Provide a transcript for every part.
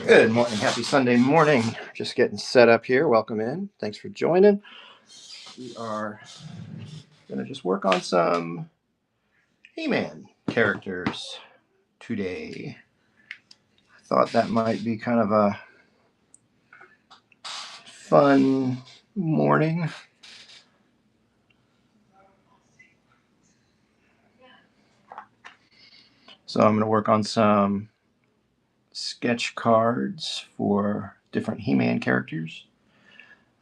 Good morning. Happy Sunday morning. Just getting set up here. Welcome in. Thanks for joining. We are going to just work on some He-Man characters today. I thought that might be kind of a fun morning. So I'm going to work on some sketch cards for different He-Man characters.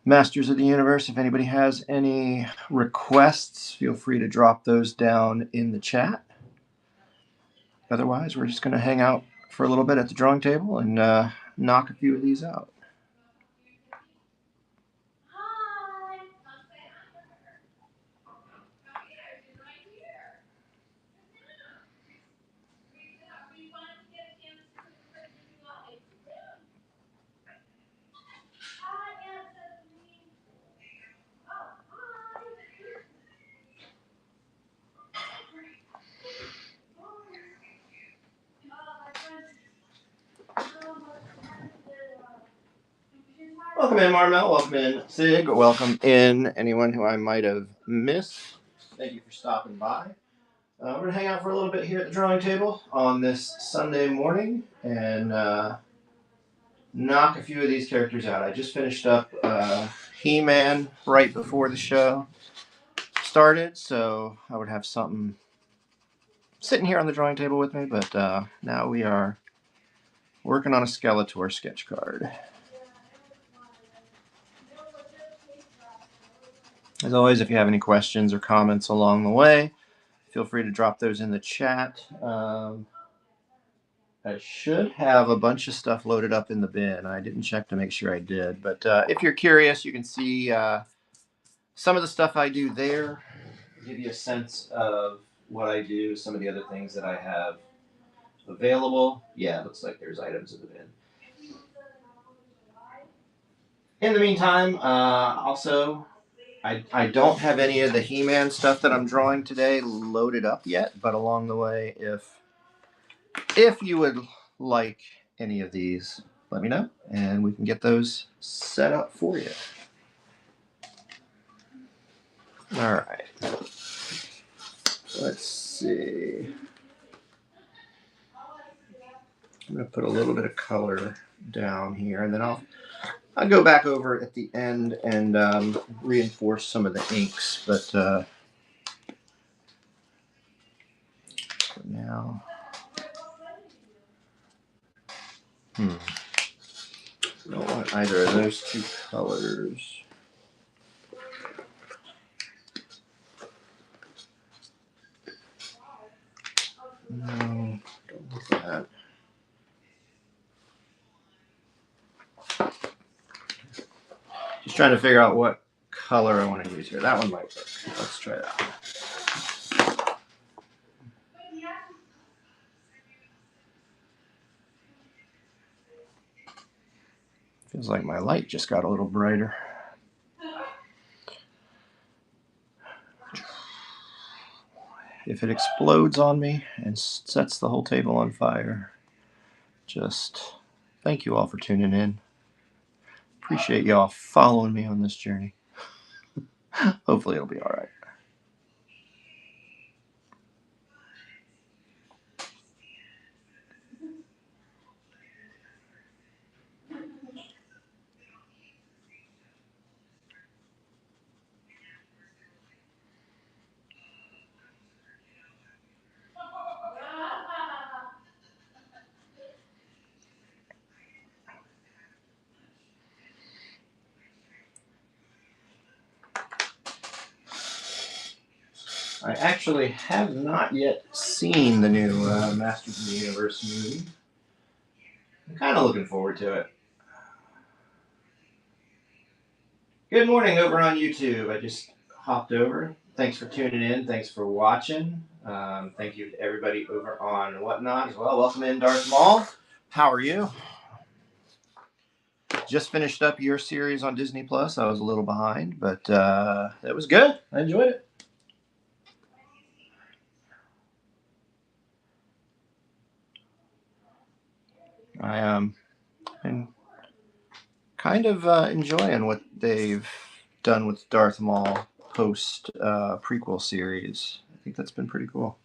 Masters of the Universe, if anybody has any requests, feel free to drop those down in the chat. Otherwise, we're just going to hang out for a little bit at the drawing table and knock a few of these out. Welcome in, Marmel. Welcome in, Sig. Welcome in, anyone who I might have missed. Thank you for stopping by. We're going to hang out for a little bit here at the drawing table on this Sunday morning and knock a few of these characters out. I just finished up He-Man right before the show started, so I would have something sitting here on the drawing table with me, but now we are working on a Skeletor sketch card. As always, if you have any questions or comments along the way, feel free to drop those in the chat. I should have a bunch of stuff loaded up in the bin. I didn't check to make sure I did. But if you're curious, you can see some of the stuff I do there. Give you a sense of what I do, some of the other things that I have available. Yeah, it looks like there's items in the bin. In the meantime, also, I don't have any of the He-Man stuff that I'm drawing today loaded up yet, but along the way, if you would like any of these, let me know, and we can get those set up for you. All right. Let's see. I'm going to put a little bit of color down here, and then I'll go back over at the end and reinforce some of the inks, but for now, I don't want either of those two colors. No, don't want that. Just trying to figure out what color I want to use here. That one might work. Let's try that one. Feels like my light just got a little brighter. If it explodes on me and sets the whole table on fire, just thank you all for tuning in. Appreciate y'all following me on this journey. Hopefully it'll be all right. I actually have not yet seen the new Masters of the Universe movie. I'm kind of looking forward to it. Good morning over on YouTube. I just hopped over. Thanks for tuning in. Thanks for watching. Thank you to everybody over on Whatnot as well. Welcome in, Darth Maul. How are you? Just finished up your series on Disney Plus. I was a little behind, but it was good. I enjoyed it. I and kind of enjoying what they've done with Darth Maul post prequel series. I think that's been pretty cool.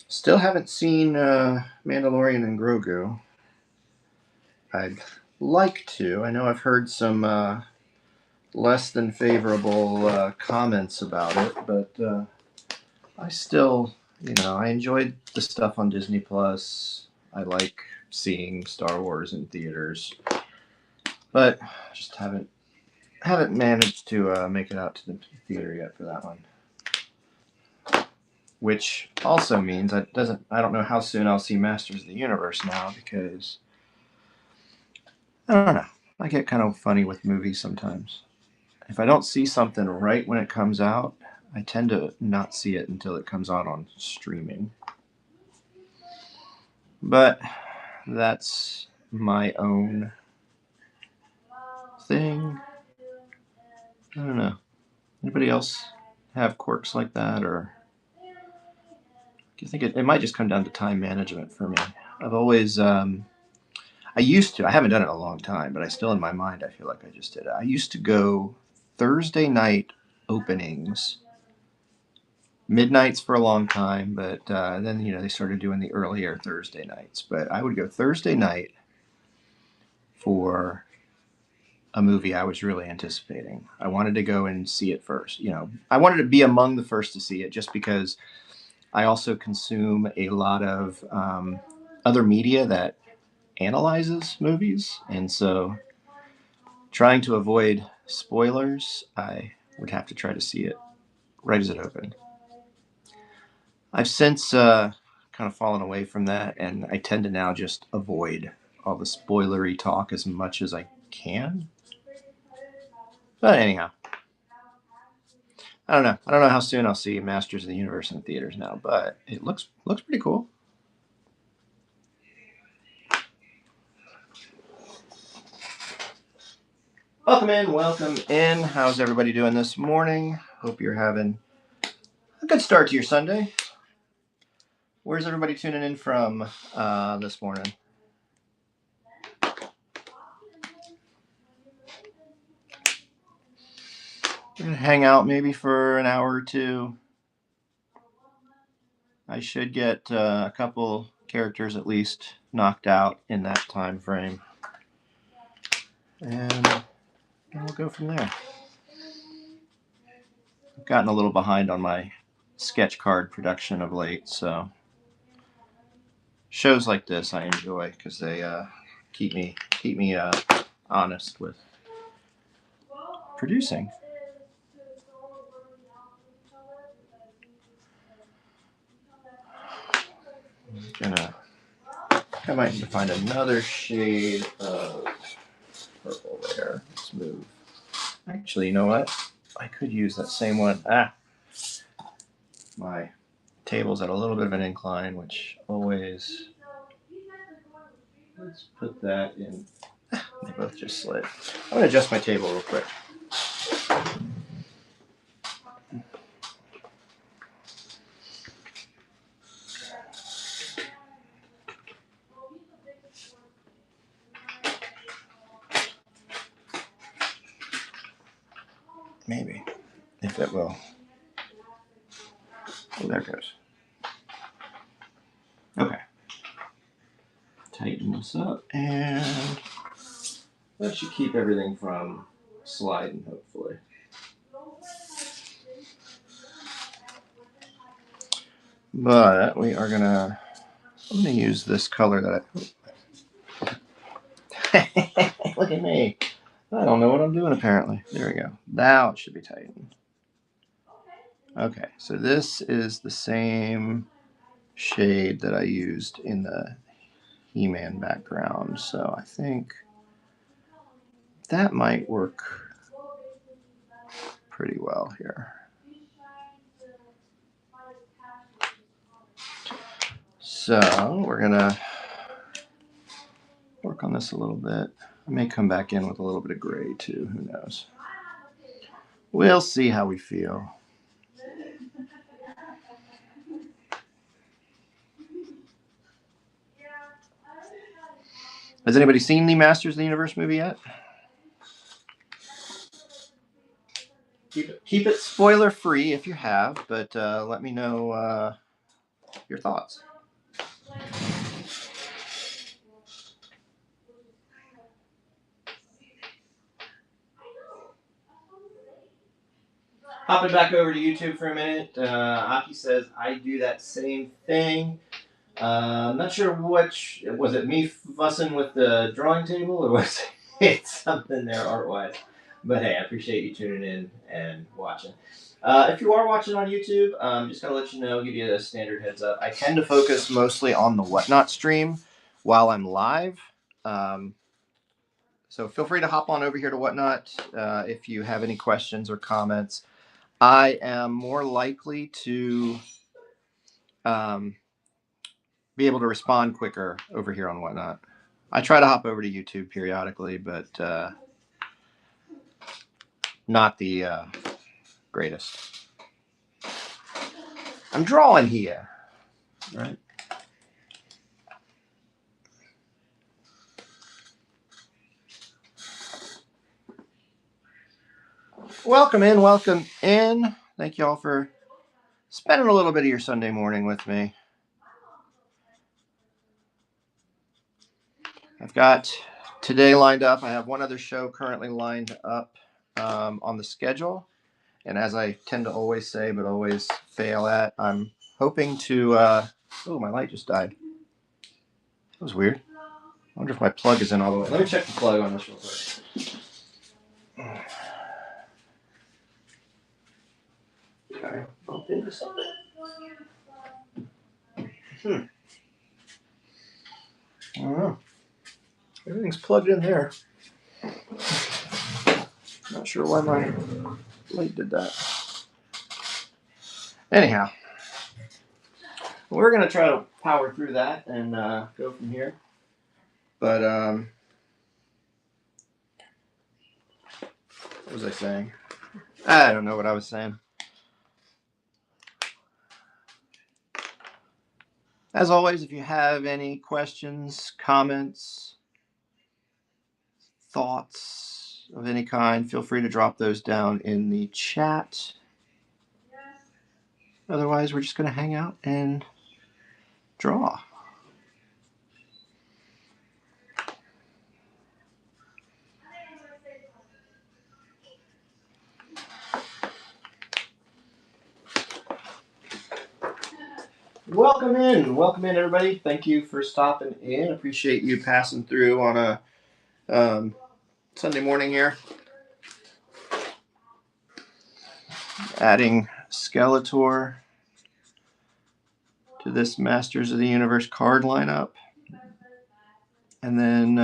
Still haven't seen Mandalorian and Grogu. I'd like to. I know I've heard some less than favorable comments about it, but I still, I enjoyed the stuff on Disney Plus. I like seeing Star Wars in theaters, but just haven't managed to make it out to the theater yet for that one. Which also means I don't know how soon I'll see Masters of the Universe now, because I don't know. I get kind of funny with movies sometimes. If I don't see something right when it comes out, I tend to not see it until it comes out on streaming. But that's my own thing. I don't know. Anybody else have quirks like that, or do you think it might just come down to time management for me? I've always, I used to, I haven't done it in a long time, but I still, in my mind, I feel like I just did it. I used to go Thursday night openings, midnights for a long time, but then, they started doing the earlier Thursday nights. But I would go Thursday night for a movie I was really anticipating. I wanted to go and see it first. I wanted to be among the first to see it, just because I also consume a lot of other media that analyzes movies, and so trying to avoid spoilers, I would have to try to see it right as it opened. I've since kind of fallen away from that, and I tend to now just avoid all the spoilery talk as much as I can. But anyhow, I don't know. I don't know how soon I'll see Masters of the Universe in theaters now, but it looks pretty cool. Welcome in. How's everybody doing this morning? Hope you're having a good start to your Sunday. Where's everybody tuning in from this morning? We're going to hang out maybe for an hour or two. I should get a couple characters at least knocked out in that time frame. And we'll go from there. I've gotten a little behind on my sketch card production of late, so shows like this I enjoy because they keep me honest with producing. I might need to find another shade of purple there. Let's move. Actually, you know what? I could use that same one. My table's at a little bit of an incline, which always. Let's put that in. They both just slid. I'm going to adjust my table real quick. Maybe, if it will. Oh, there it goes. Okay. Tighten this up, and that should keep everything from sliding, hopefully. But I'm gonna use this color that I. Look at me. I don't know what I'm doing, apparently. There we go. Now it should be tightened. Okay, so this is the same shade that I used in the He-Man background, so I think that might work pretty well here. So we're gonna work on this a little bit. I may come back in with a little bit of gray too, who knows. We'll see how we feel. Has anybody seen the Masters of the Universe movie yet? Keep it spoiler free if you have, but let me know your thoughts. Hopping back over to YouTube for a minute. Aki says, I do that same thing. I'm not sure which. Was it me fussing with the drawing table, or was it something there art-wise? But hey, I appreciate you tuning in and watching. If you are watching on YouTube, just going to let you know, give you a standard heads up. I tend to focus mostly on the Whatnot stream while I'm live. So feel free to hop on over here to Whatnot if you have any questions or comments. I am more likely to be able to respond quicker over here on Whatnot. I try to hop over to YouTube periodically, but not the greatest. I'm drawing here, right? Welcome in, welcome in. Thank you all for spending a little bit of your Sunday morning with me. I've got today lined up. I have one other show currently lined up on the schedule. And as I tend to always say, but always fail at, I'm hoping to... oh, my light just died. That was weird. I wonder if my plug is in all the way. Let me check the plug on this real quick. Okay, bump into something. I don't know. Everything's plugged in there. Not sure why my light did that. Anyhow, we're going to try to power through that and go from here. But, what was I saying? I don't know what I was saying. As always, if you have any questions, comments, thoughts of any kind, feel free to drop those down in the chat. Otherwise, we're just going to hang out and draw. Welcome in, everybody. Thank you for stopping in. Appreciate you passing through on a Sunday morning here. Adding Skeletor to this Masters of the Universe card lineup. And then,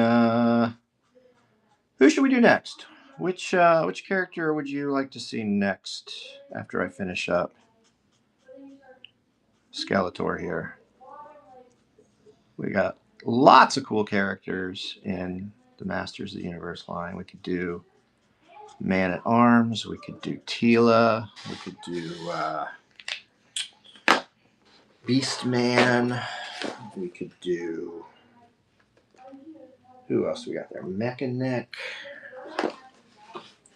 who should we do next? Which character would you like to see next after I finish up Skeletor here? We got lots of cool characters in the Masters of the Universe line. We could do Man-at-Arms. We could do Teela. We could do Beastman. We could do... Who else we got there? Mechanic. I'm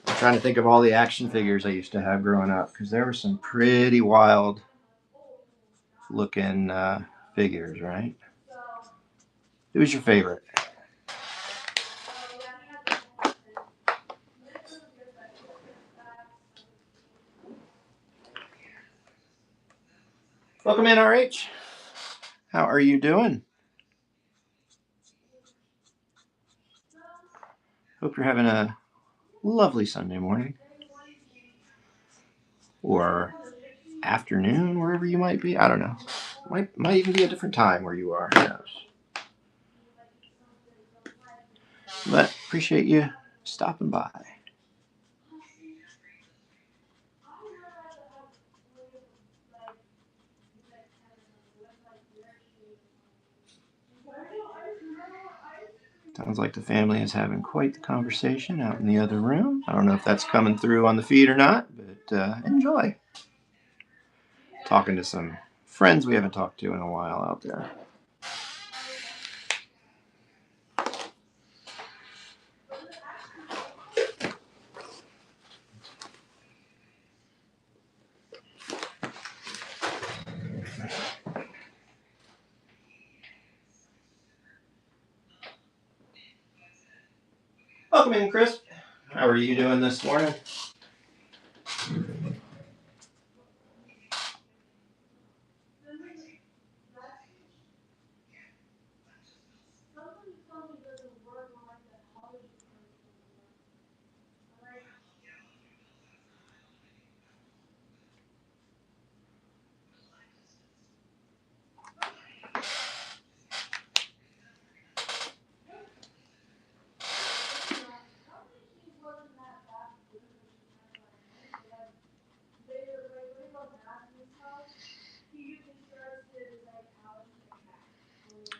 trying to think of all the action figures I used to have growing up, because there were some pretty wild looking figures, right? Who's your favorite? Welcome in, RH. How are you doing? Hope you're having a lovely Sunday morning. Or afternoon, wherever you might be. I don't know. Might even be a different time where you are. Who knows? But appreciate you stopping by. Sounds like the family is having quite the conversation out in the other room. I don't know if that's coming through on the feed or not, but enjoy. Talking to some friends we haven't talked to in a while out there. Welcome in, Chris. How are you doing this morning?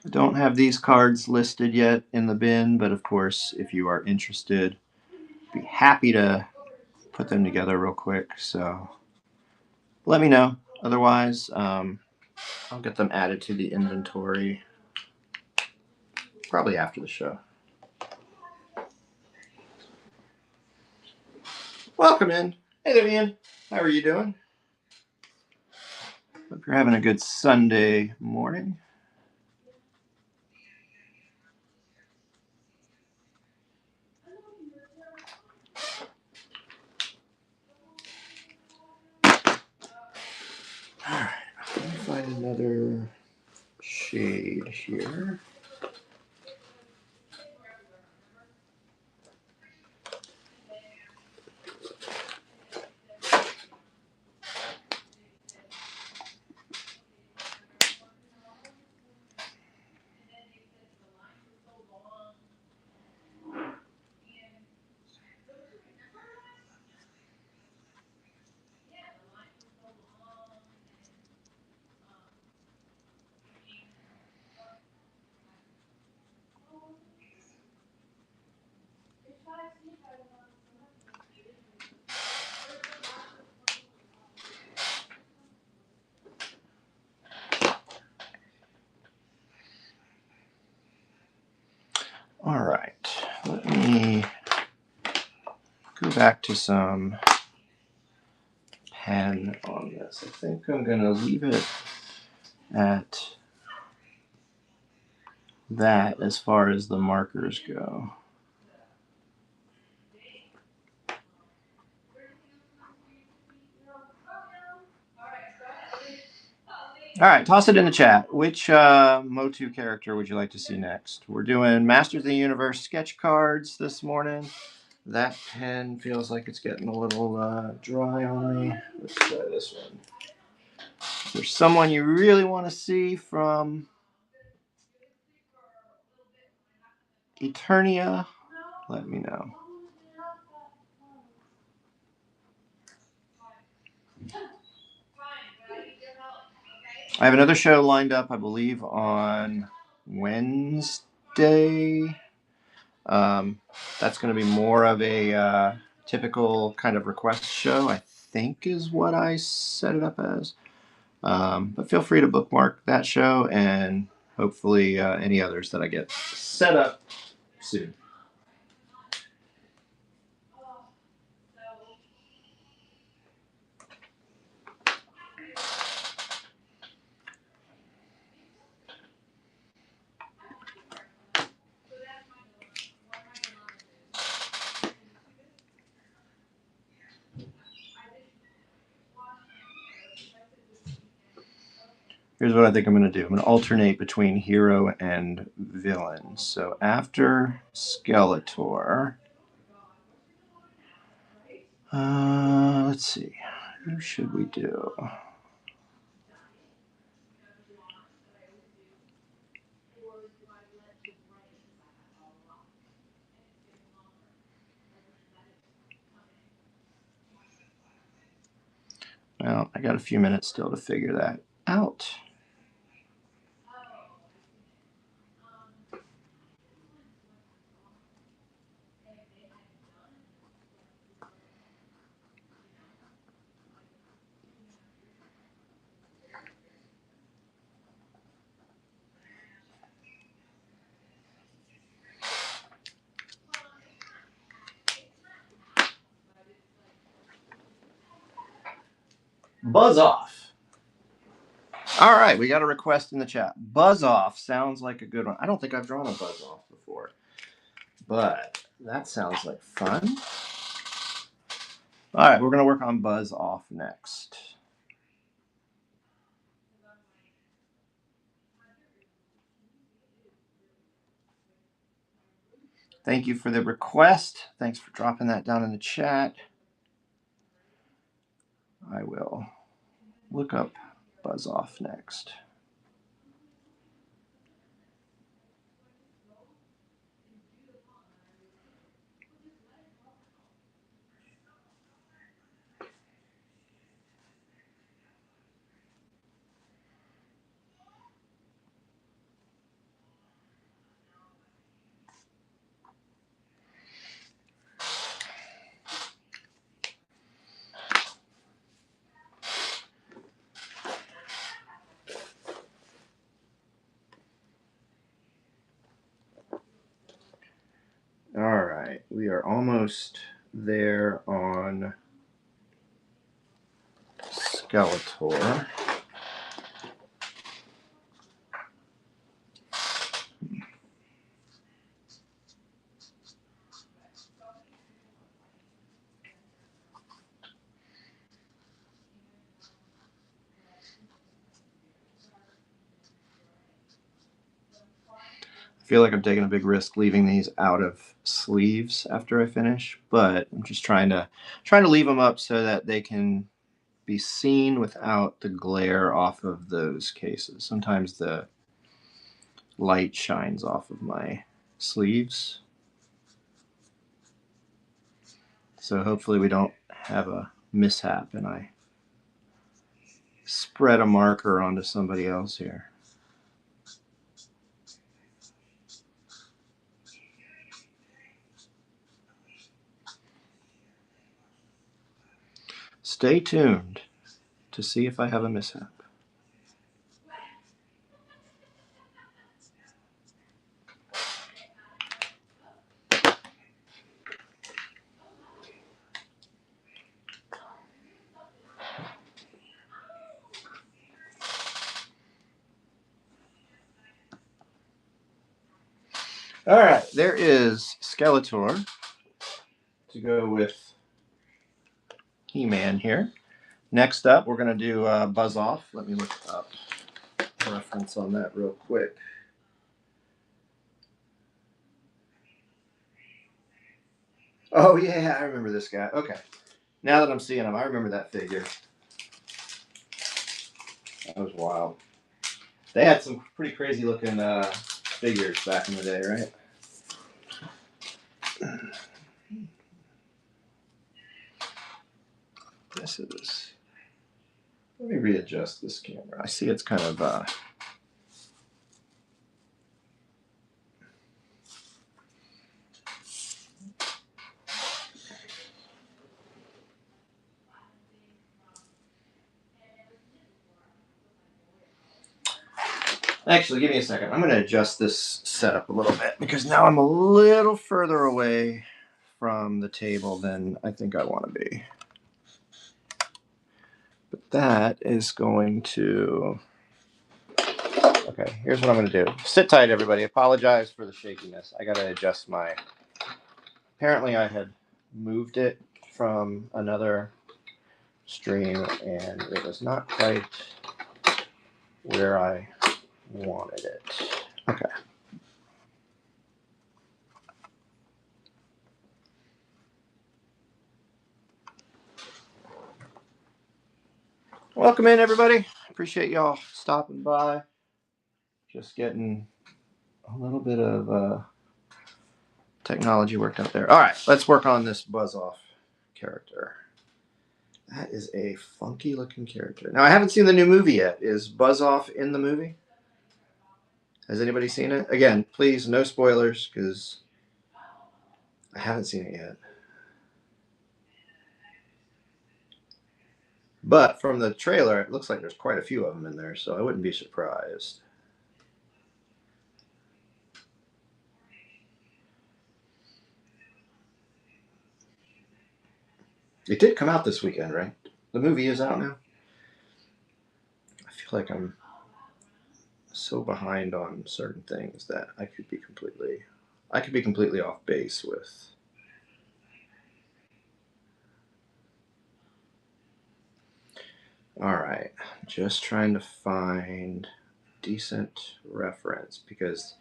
I don't have these cards listed yet in the bin, but of course, if you are interested, I'd be happy to put them together real quick. So let me know. Otherwise, I'll get them added to the inventory probably after the show. Welcome in. Hey there, Ian. How are you doing? Hope you're having a good Sunday morning. All right, let me find another shade here. All right, let me go back to some pen on this. I think I'm going to leave it at that as far as the markers go. All right, toss it in the chat. Which Motu character would you like to see next? We're doing Masters of the Universe sketch cards this morning. That pen feels like it's getting a little dry on me. Let's try this one. If there's someone you really want to see from Eternia, let me know. I have another show lined up, I believe, on Wednesday. That's going to be more of a typical kind of request show, I think is what I set it up as. But feel free to bookmark that show and hopefully any others that I get set up soon. Here's what I think I'm going to do. I'm going to alternate between hero and villain. So after Skeletor, let's see. Who should we do? Well, I got a few minutes still to figure that out. Buzz off. All right, we got a request in the chat. Buzz off sounds like a good one. I don't think I've drawn a buzz off before, but That sounds like fun. All right, we're going to work on buzz off next. Thank you for the request. Thanks for dropping that down in the chat. I will look up buzz off next. All right, we are almost there on Skeletor. I feel like I'm taking a big risk leaving these out of sleeves after I finish, but I'm just trying to leave them up so that they can be seen without the glare off of those cases. Sometimes the light shines off of my sleeves. So hopefully we don't have a mishap and I spread a marker onto somebody else here. Stay tuned to see if I have a mishap. All right, there is Skeletor to go with He-Man here. Next up, we're going to do Buzz Off. Let me look up a reference on that real quick. Oh, yeah, I remember this guy. Okay. Now that I'm seeing him, I remember that figure. That was wild. They had some pretty crazy looking figures back in the day, right? This is. Let me readjust this camera. I see it's kind of. Actually, give me a second. I'm going to adjust this setup a little bit because now I'm a little further away from the table than I think I want to be. But that is going to. Okay, here's what I'm going to do. Sit tight, everybody. Apologize for the shakiness. I got to adjust my. Apparently, I had moved it from another stream and it was not quite where I wanted it. Okay. Welcome in, everybody. Appreciate y'all stopping by. Just getting a little bit of technology worked out there. All right, let's work on this Buzz Off character. That is a funky looking character. Now, I haven't seen the new movie yet. Is Buzz Off in the movie? Has anybody seen it? Again, please, no spoilers, because I haven't seen it yet. But from the trailer, it looks like there's quite a few of them in there, so I wouldn't be surprised. It did come out this weekend, right? The movie is out now. I feel like I'm so behind on certain things that I could be completely I could be completely off base with. All right, just trying to find decent reference because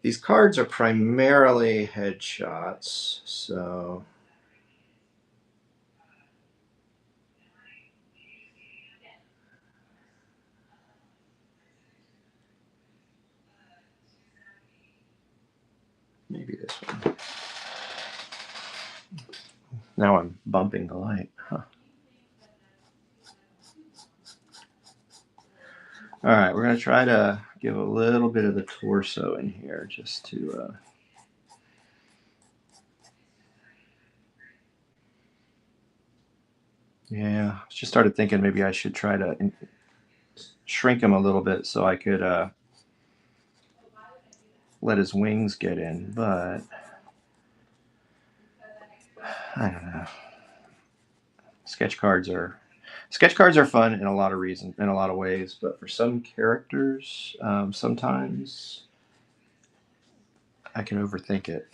these cards are primarily headshots, so maybe this one. Now I'm bumping the light. Huh. All right, we're going to try to give a little bit of the torso in here just to. Yeah, just started thinking maybe I should try to shrink him a little bit so I could let his wings get in, but I don't know. Sketch cards are fun in a lot of in a lot of ways, but for some characters, sometimes I can overthink it.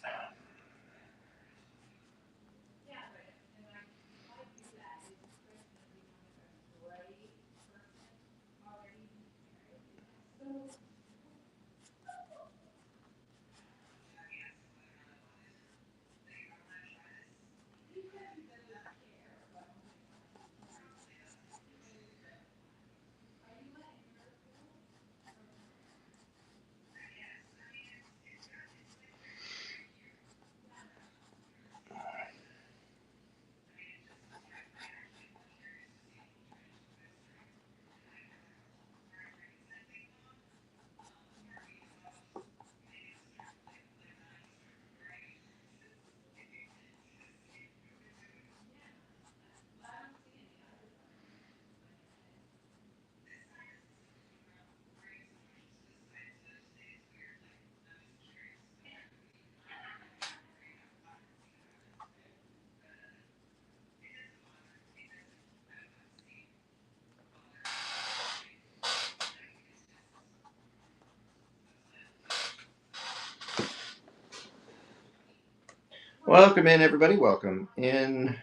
Welcome in, everybody. Welcome in.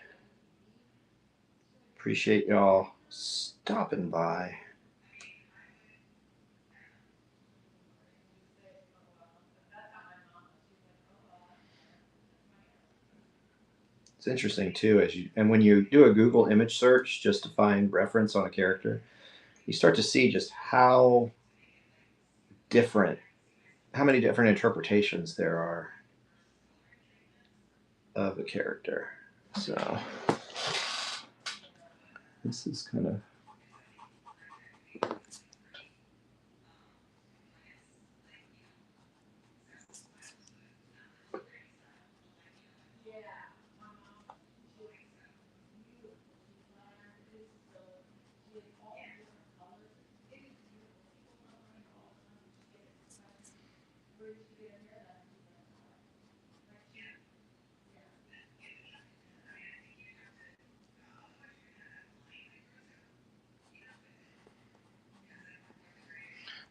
Appreciate y'all stopping by. It's interesting too, and when you do a Google image search just to find reference on a character, you start to see just different, how many different interpretations there are of a character. So this is kind of.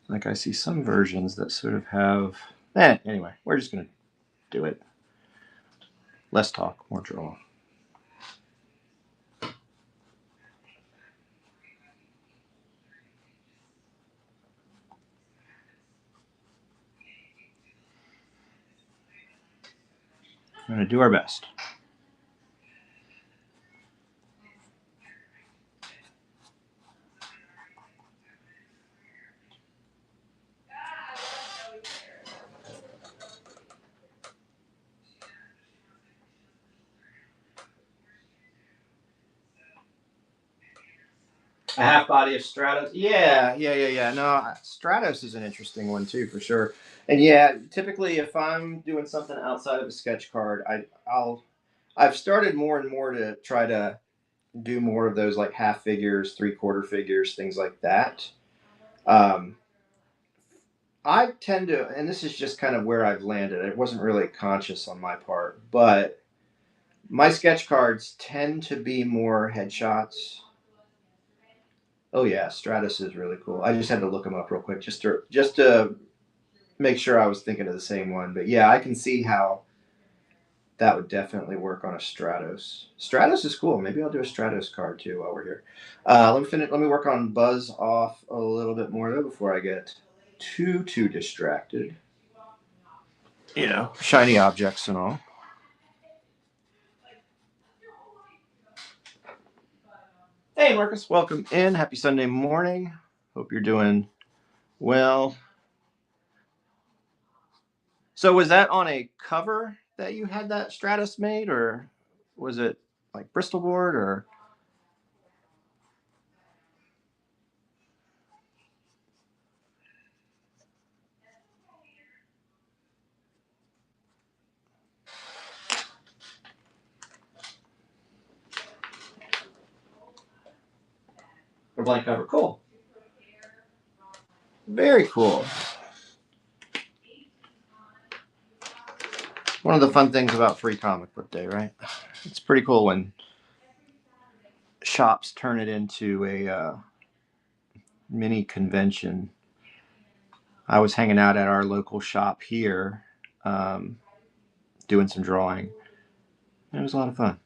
Like I see some versions that sort of have. Anyway, we're just gonna do it. Less talk, more draw. We're gonna do our best. A half body of Stratos. Yeah. No, Stratos is an interesting one too, for sure. And yeah, typically if I'm doing something outside of a sketch card, I've started more and more to try to do more of those like half figures, 3/4 figures, things like that. Um, I tend to, and this is just kind of where I've landed. It wasn't really conscious on my part, but my sketch cards tend to be more headshots. Oh yeah, Stratus is really cool. I just had to look him up real quick just to make sure I was thinking of the same one. But yeah, I can see how that would definitely work on a Stratos. Stratos is cool. Maybe I'll do a Stratos card too while we're here. Let me finish. Let me work on Buzz off a little bit more though before I get too distracted. You know, shiny objects and all. Hey, Marcus, welcome in. Happy Sunday morning. Hope you're doing well. So, was that on a cover that you had that Stratus made, or was it like Bristol board, or? A blank cover. Cool. Very cool. One of the fun things about Free Comic Book Day, right? It's pretty cool when shops turn it into a mini convention. I was hanging out at our local shop here, um, doing some drawing. It was a lot of fun.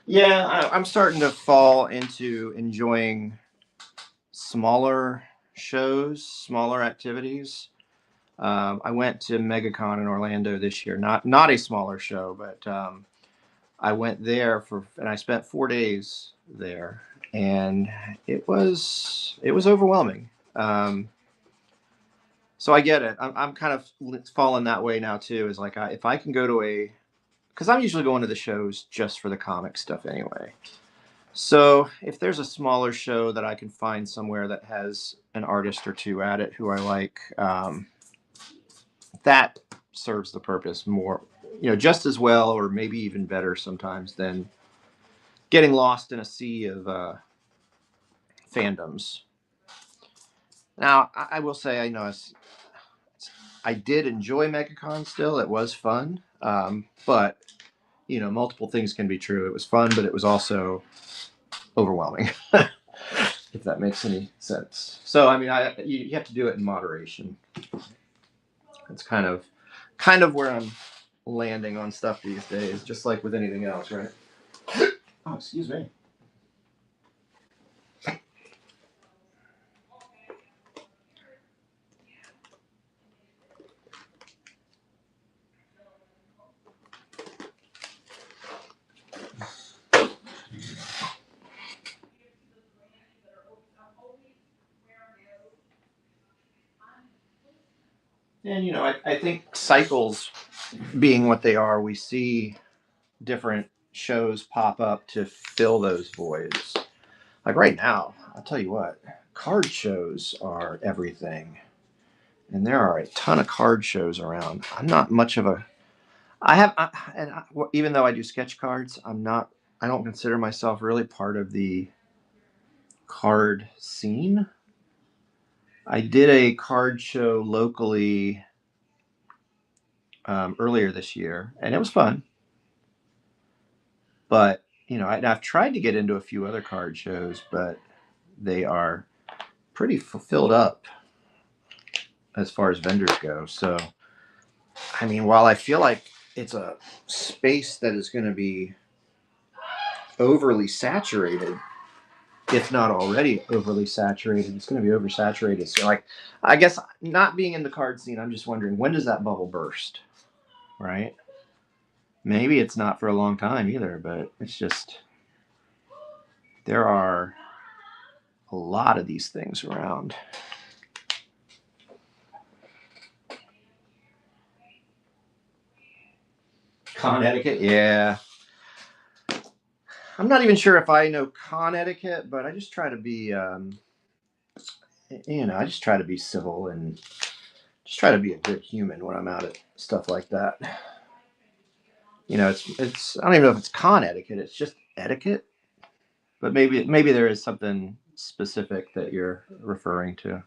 Yeah, I'm starting to fall into enjoying smaller shows, smaller activities. I went to MegaCon in Orlando this year. Not a smaller show, but I went there and I spent 4 days there, and it was overwhelming. So I get it. I'm kind of falling that way now too. Is like if I can go to a because I'm usually going to the shows just for the comic stuff anyway. So if there's a smaller show that I can find somewhere that has an artist or two at it who I like, that serves the purpose more, just as well or maybe even better sometimes than getting lost in a sea of fandoms. Now, I will say, I did enjoy MegaCon still. It was fun. But, multiple things can be true. It was fun, but it was also overwhelming, if that makes any sense. So, I mean, you have to do it in moderation. It's kind of where I'm landing on stuff these days, just like with anything else, right? Oh, excuse me. And I think cycles being what they are, we see different shows pop up to fill those voids. Like right now, I'll tell you what, card shows are everything. And there are a ton of card shows around. I have, even though I do sketch cards, I'm not. I don't consider myself really part of the card scene. I did a card show locally earlier this year, and it was fun. But I've tried to get into a few other card shows, but they are pretty filled up as far as vendors go. So, I mean, while I feel like it's a space that is going to be overly saturated, if not already overly saturated, it's going to be oversaturated. So, like, I guess not being in the card scene, I'm just wondering, when does that bubble burst, right? Maybe it's not for a long time either, but it's just there are a lot of these things around. Con etiquette, yeah. I'm not even sure if I know con etiquette, but I just try to be, I just try to be civil and just try to be a good human when I'm out at stuff like that. It's I don't even know if it's con etiquette. It's just etiquette, but maybe there is something specific that you're referring to.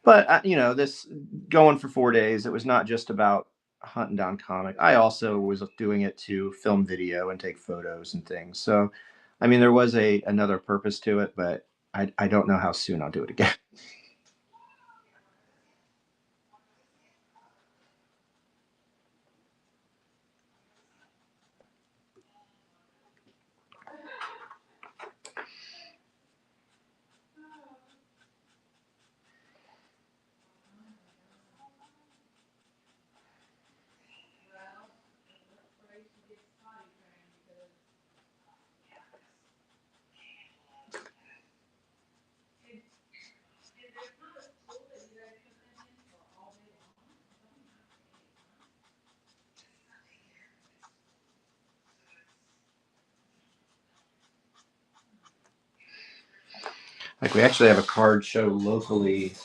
But this going for 4 days, it was not just about hunting down comic. I also was doing it to film video and take photos and things. So, I mean, there was a another purpose to it, but I don't know how soon I'll do it again. Like we actually have a card show locally.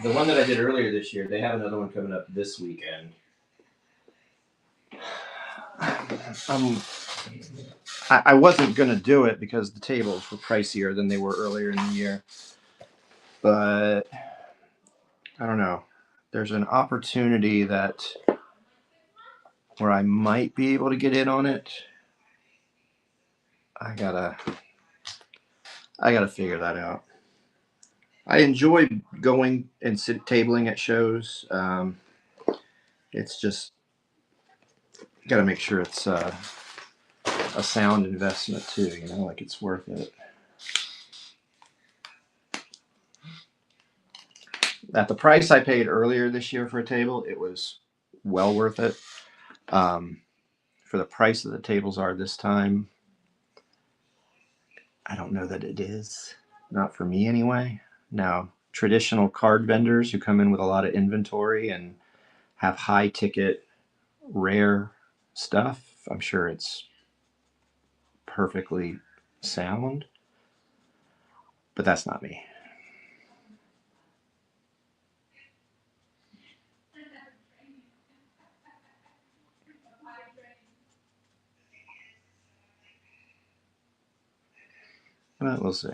The one that I did earlier this year, they have another one coming up this weekend. Um, I wasn't gonna do it because the tables were pricier than they were earlier in the year, but I don't know. There's an opportunity that where I might be able to get in on it. I gotta figure that out. I enjoy going and tabling at shows. It's just got to make sure it's a sound investment too. Like it's worth it. At the price I paid earlier this year for a table, it was well worth it. Um, for the price that the tables are this time, I don't know that it is. Not for me anyway. Now, traditional card vendors who come in with a lot of inventory and have high ticket, rare stuff, I'm sure it's perfectly sound, but that's not me. But we'll see.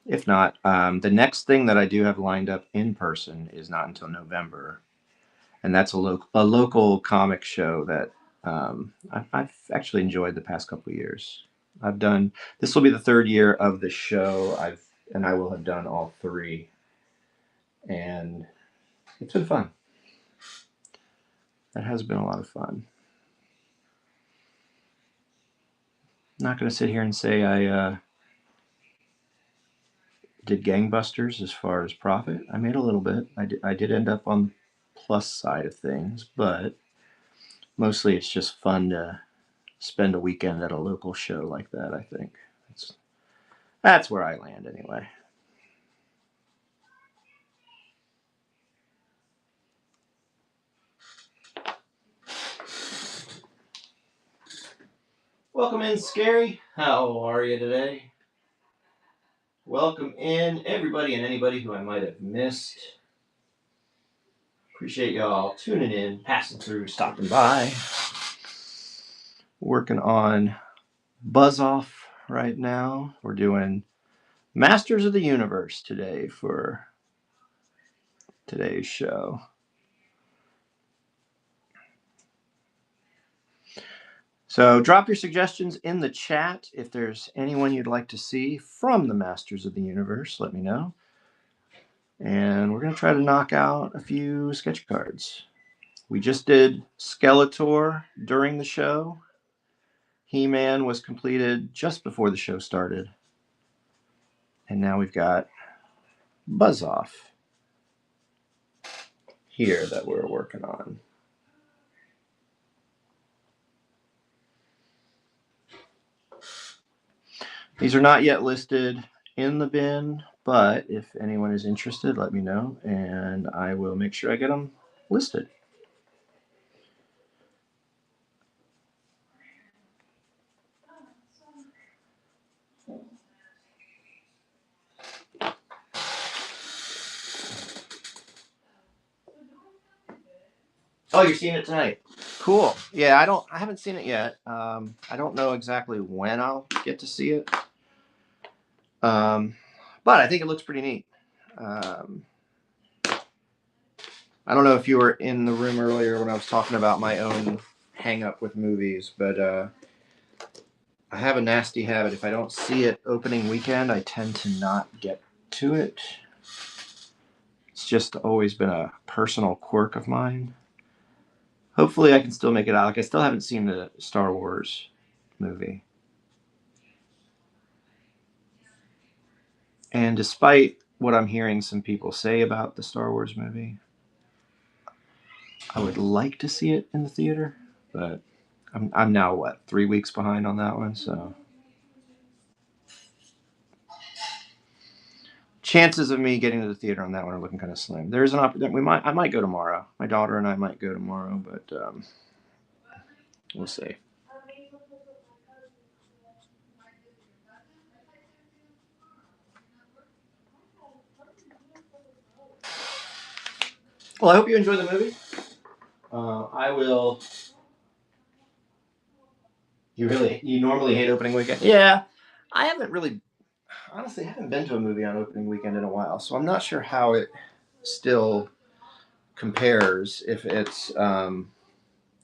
If not, the next thing that I do have lined up in person is not until November, and that's a local comic show that I've actually enjoyed the past couple of years. I've done this will be the third year of the show. I will have done all three, and it's been fun. That has been a lot of fun. Not going to sit here and say I did gangbusters as far as profit. I made a little bit. I did end up on the plus side of things, but mostly it's just fun to spend a weekend at a local show like that. I think that's that's where I land anyway. Welcome in, Scary. How are you today? Welcome in, everybody and anybody who I might have missed. Appreciate y'all tuning in, passing through, stopping by. Working on Buzz Off right now. We're doing Masters of the Universe today for today's show. So drop your suggestions in the chat. If there's anyone you'd like to see from the Masters of the Universe, let me know. And we're going to try to knock out a few sketch cards. We just did Skeletor during the show. He-Man was completed just before the show started. And now we've got Buzz Off here that we're working on. These are not yet listed in the bin, but if anyone is interested, let me know, and I will make sure I get them listed. Oh, you're seeing it tonight. Cool. Yeah, I haven't seen it yet. I don't know exactly when I'll get to see it. But I think it looks pretty neat. I don't know if you were in the room earlier when I was talking about my own hang up with movies, but I have a nasty habit. If I don't see it opening weekend, I tend to not get to it. It's just always been a personal quirk of mine. Hopefully I can still make it out. Like, I still haven't seen the Star Wars movie. And despite what I'm hearing some people say about the Star Wars movie, I would like to see it in the theater, but I'm now 3 weeks behind on that one, so chances of me getting to the theater on that one are looking kind of slim. There's an opportunity. I might go tomorrow. My daughter and I might go tomorrow, but we'll see. Well, I hope you enjoy the movie. I will. You normally hate opening weekend? Yeah, I haven't really, honestly, haven't been to a movie on opening weekend in a while, so I'm not sure how it still compares. If it's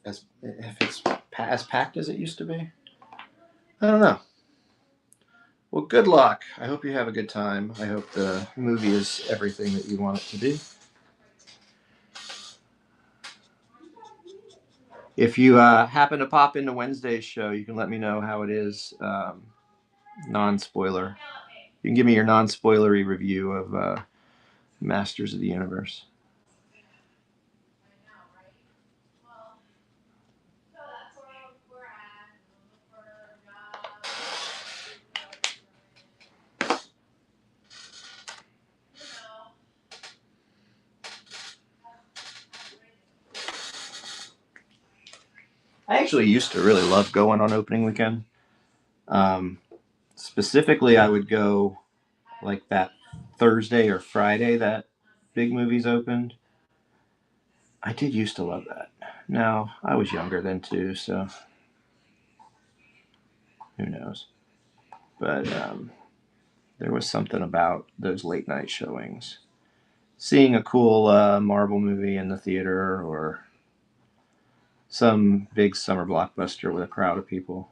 as packed as it used to be. I don't know. Well, good luck. I hope you have a good time. I hope the movie is everything that you want it to be. If you happen to pop into Wednesday's show, you can let me know how it is, non-spoiler. You can give me your non-spoilery review of Masters of the Universe. I actually used to really love going on opening weekend. Specifically, I would go like that Thursday or Friday that big movies opened. I did used to love that. Now, I was younger then too, so who knows. But there was something about those late night showings. Seeing a cool Marvel movie in the theater or some big summer blockbuster with a crowd of people.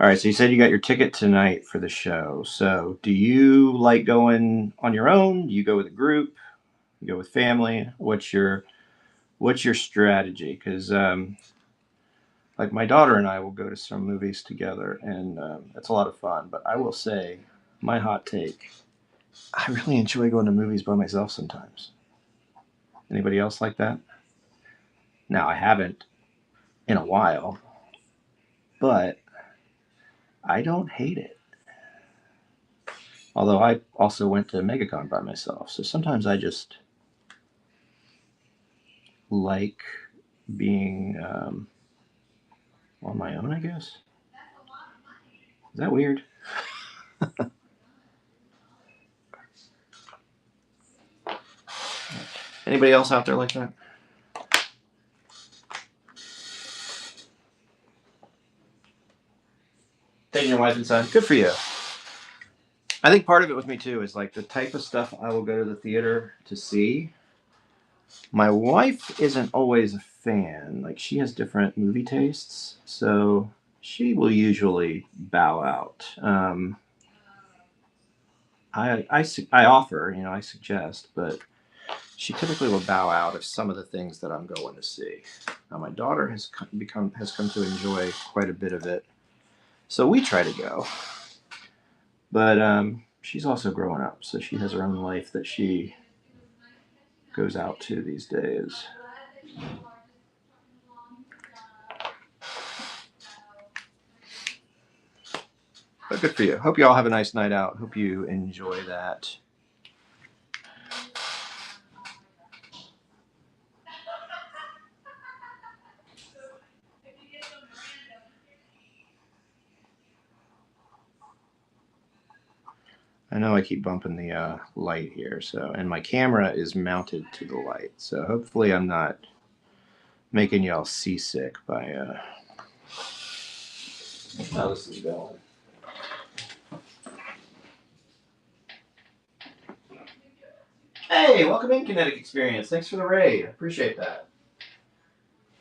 All right, so you said you got your ticket tonight for the show. So do you like going on your own? Do you go with a group? You go with family? What's your strategy? Because like my daughter and I will go to some movies together, and it's a lot of fun. But I will say, my hot take: I really enjoy going to movies by myself sometimes. Anybody else like that? Now I haven't in a while, but I don't hate it. Although I also went to MegaCon by myself, so sometimes I just like being on my own, I guess. Is that weird? Anybody else out there like that? Taking your wife and son. Good for you. I think part of it with me too is like the type of stuff I will go to the theater to see. My wife isn't always a fan. Like she has different movie tastes, so she will usually bow out. I offer, I suggest, but she typically will bow out of some of the things that I'm going to see. Now, my daughter has come to enjoy quite a bit of it, so we try to go. But she's also growing up, so she has her own life that she goes out to these days. But good for you. Hope you all have a nice night out. Hope you enjoy that. I know I keep bumping the light here, and my camera is mounted to the light, so hopefully I'm not making y'all seasick by how this is going. Hey, welcome in, Kinetic Experience. Thanks for the raid. I appreciate that.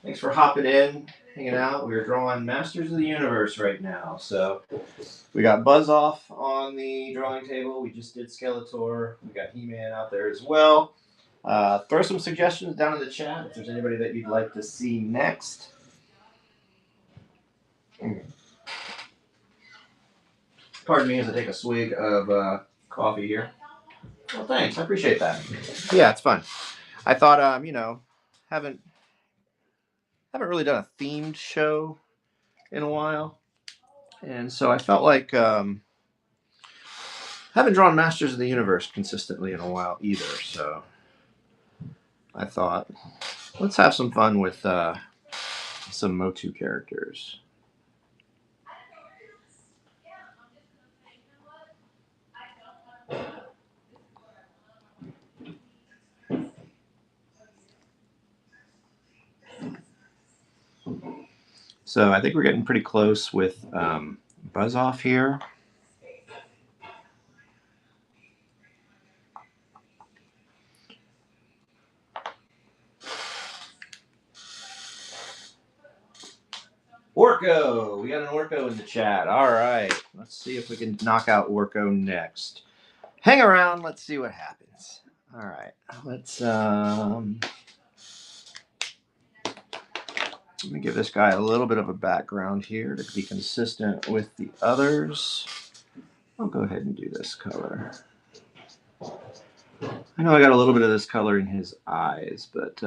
Thanks for hopping in, hanging out. We're drawing Masters of the Universe right now. So we got Buzz Off on the drawing table. We just did Skeletor. We got He-Man out there as well. Throw some suggestions down in the chat if there's anybody that you'd like to see next. Pardon me as I take a swig of coffee here. Well, thanks. I appreciate that. Yeah, it's fun. I thought, haven't really done a themed show in a while, and so I felt like haven't drawn Masters of the Universe consistently in a while either. So I thought, let's have some fun with some Motu characters. So I think we're getting pretty close with Buzz Off here. Orko! We got an Orko in the chat. All right. Let's see if we can knock out Orko next. Hang around. Let's see what happens. All right. Let's let me give this guy a little bit of a background here to be consistent with the others. I'll go ahead and do this color. I know I got a little bit of this color in his eyes, but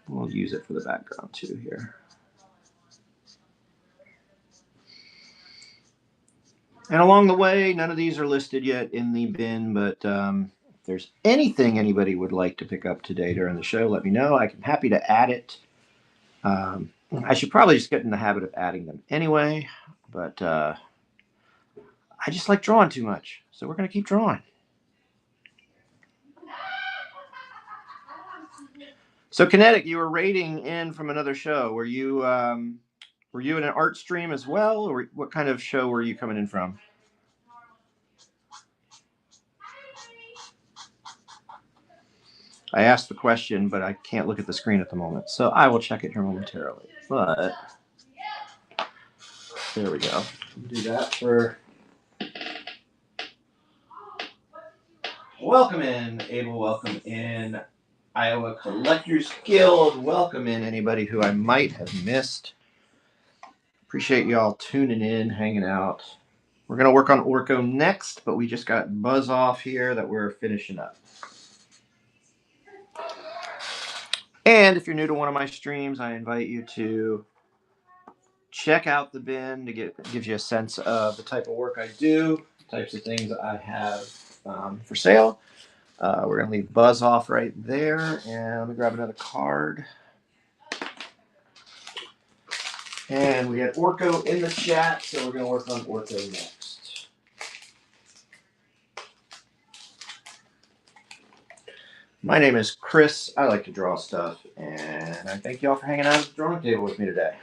we'll use it for the background too here. And along the way, none of these are listed yet in the bin, but if there's anything anybody would like to pick up today during the show, let me know. I'm happy to add it. I should probably just get in the habit of adding them anyway, but I just like drawing too much, so we're going to keep drawing. So, Kinetic, you were raiding in from another show. Were you in an art stream as well, or what kind of show were you coming in from? I asked the question, but I can't look at the screen at the moment, so I will check it here momentarily. But There we go. Do that for welcome in, Abel. Welcome in, Iowa Collectors Guild. Welcome in anybody who I might have missed. Appreciate y'all tuning in, hanging out. We're gonna work on Orko next, but we just got Buzz off here that we're finishing up. And if you're new to one of my streams, I invite you to check out the bin to gives you a sense of the type of work I do, types of things I have for sale. We're going to leave Buzz off right there, and let me grab another card. And we had Orko in the chat, so we're going to work on Orko next. My name is Chris. I like to draw stuff, and I thank y'all for hanging out at the drawing table with me today.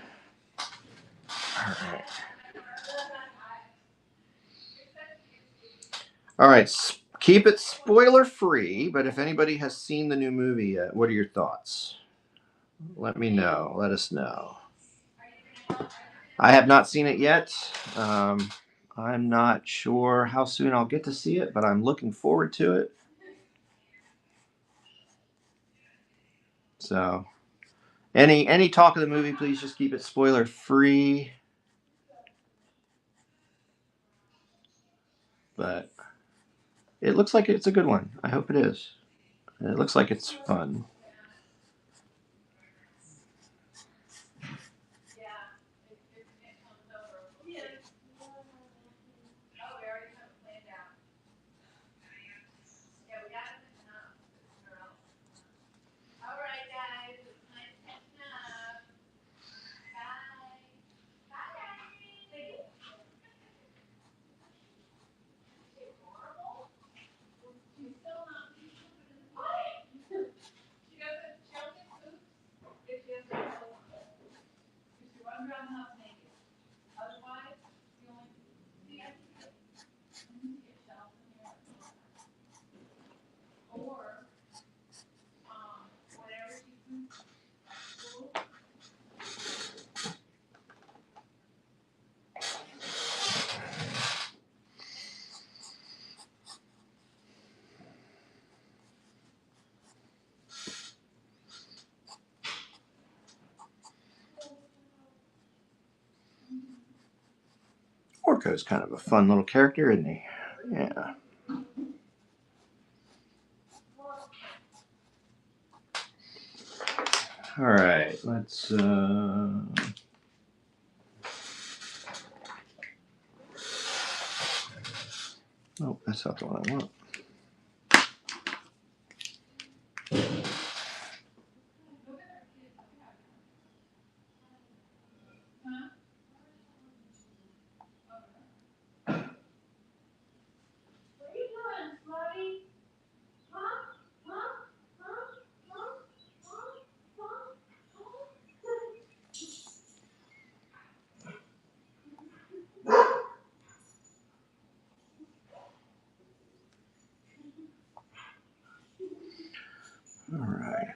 All right. All right. Keep it spoiler free, but if anybody has seen the new movie yet, what are your thoughts? Let me know. Let us know. I have not seen it yet. I'm not sure how soon I'll get to see it, but I'm looking forward to it. So, any talk of the movie, please just keep it spoiler free. But it looks like it's a good one. I hope it is. It looks like it's fun. Orko's kind of a fun little character, isn't he? Yeah. All right, let's. Oh, that's not the one I want. All right.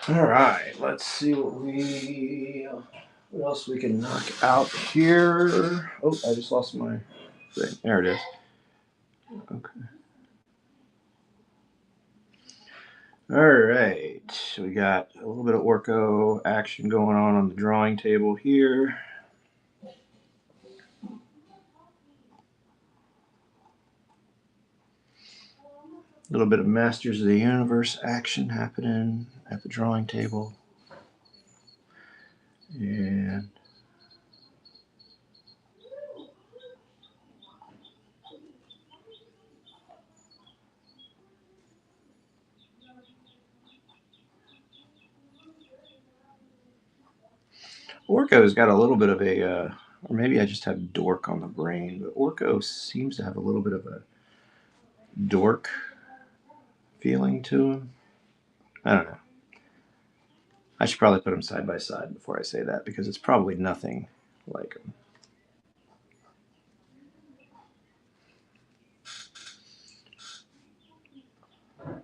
All right, let's see what else we can knock out here. Oh, I just lost my thing. There it is. Okay. All right, we got a little bit of Orko action going on the drawing table here. A little bit of Masters of the Universe action happening at the drawing table. And Orko's got a little bit of a, or maybe I just have dork on the brain, but Orko seems to have a little bit of a dork feeling to him. I don't know. I should probably put them side by side before I say that because it's probably nothing like them.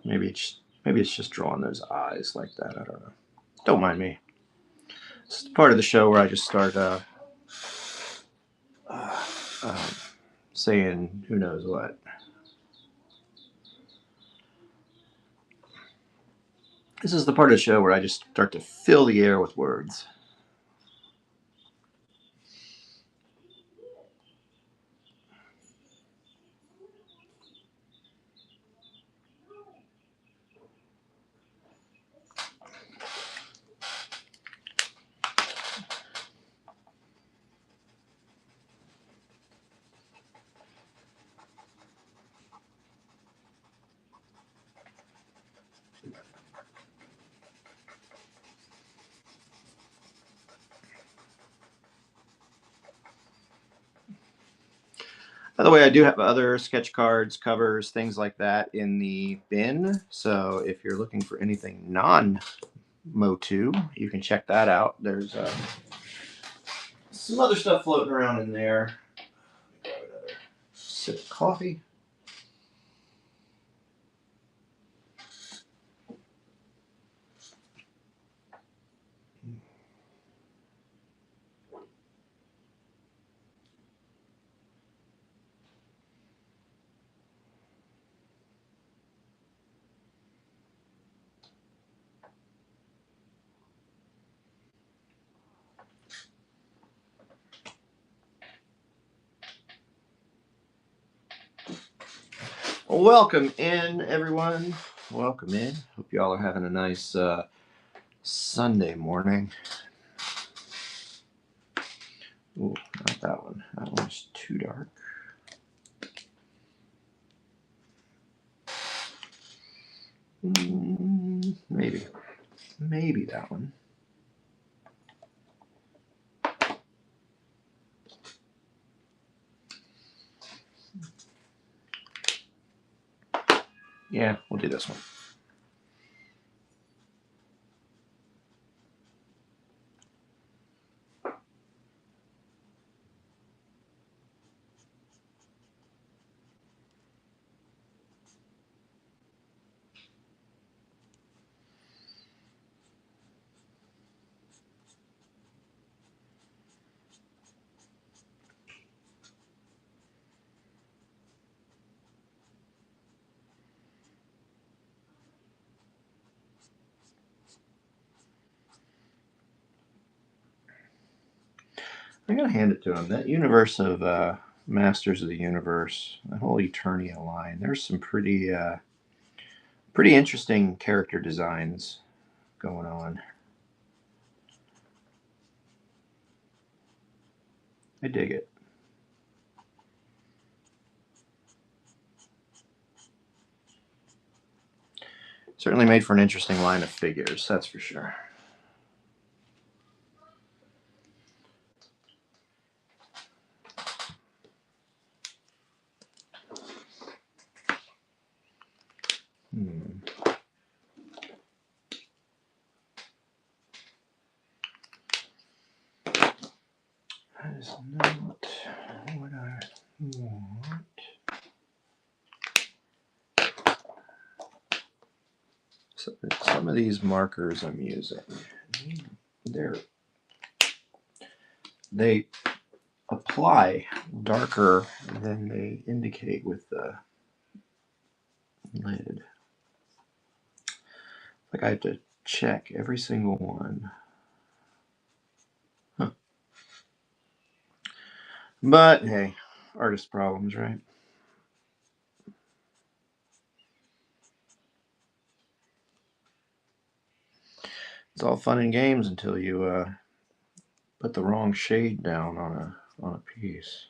Maybe it's just drawing those eyes like that. I don't know. Don't mind me. It's part of the show where I just start uh, saying who knows what. This is the part of the show where I just start to fill the air with words. By the way, I do have other sketch cards, covers, things like that in the bin. So if you're looking for anything non-Motu, you can check that out. There's some other stuff floating around in there. Grab another sip of coffee. Welcome in, everyone. Welcome in. Hope you all are having a nice Sunday morning. Ooh, not that one. That one's too dark. Maybe that one. Yeah, we'll do this one. I gotta hand it to him. That universe of Masters of the Universe, the whole Eternia line. There's some pretty interesting character designs going on. I dig it. Certainly made for an interesting line of figures, that's for sure. That is not what I want. So some of these markers I'm using, they apply darker than they indicate with the lid. Like I have to check every single one. Huh. But hey, artist problems, right? It's all fun and games until you put the wrong shade down on a piece.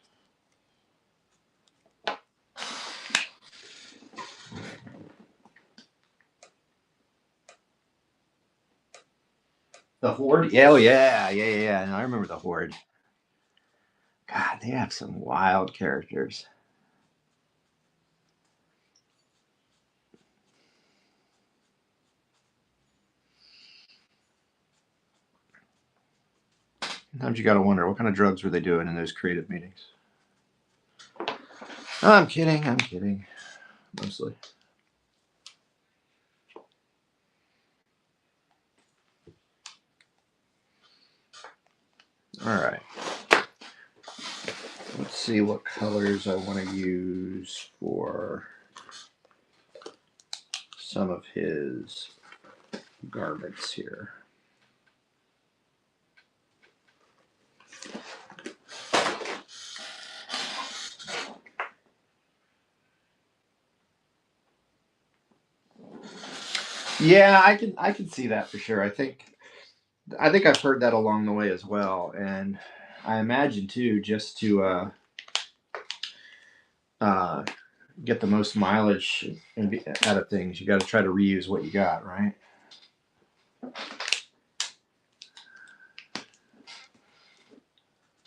The Horde? Yeah, oh yeah. No, I remember the Horde. God, they have some wild characters. Sometimes you gotta wonder what kind of drugs were they doing in those creative meetings. I'm kidding. I'm kidding. Mostly. All right. Let's see what colors I want to use for some of his garments here. Yeah, I can see that for sure. I think I've heard that along the way as well, and I imagine too, just to uh, get the most mileage out of things, you got to try to reuse what you got, right?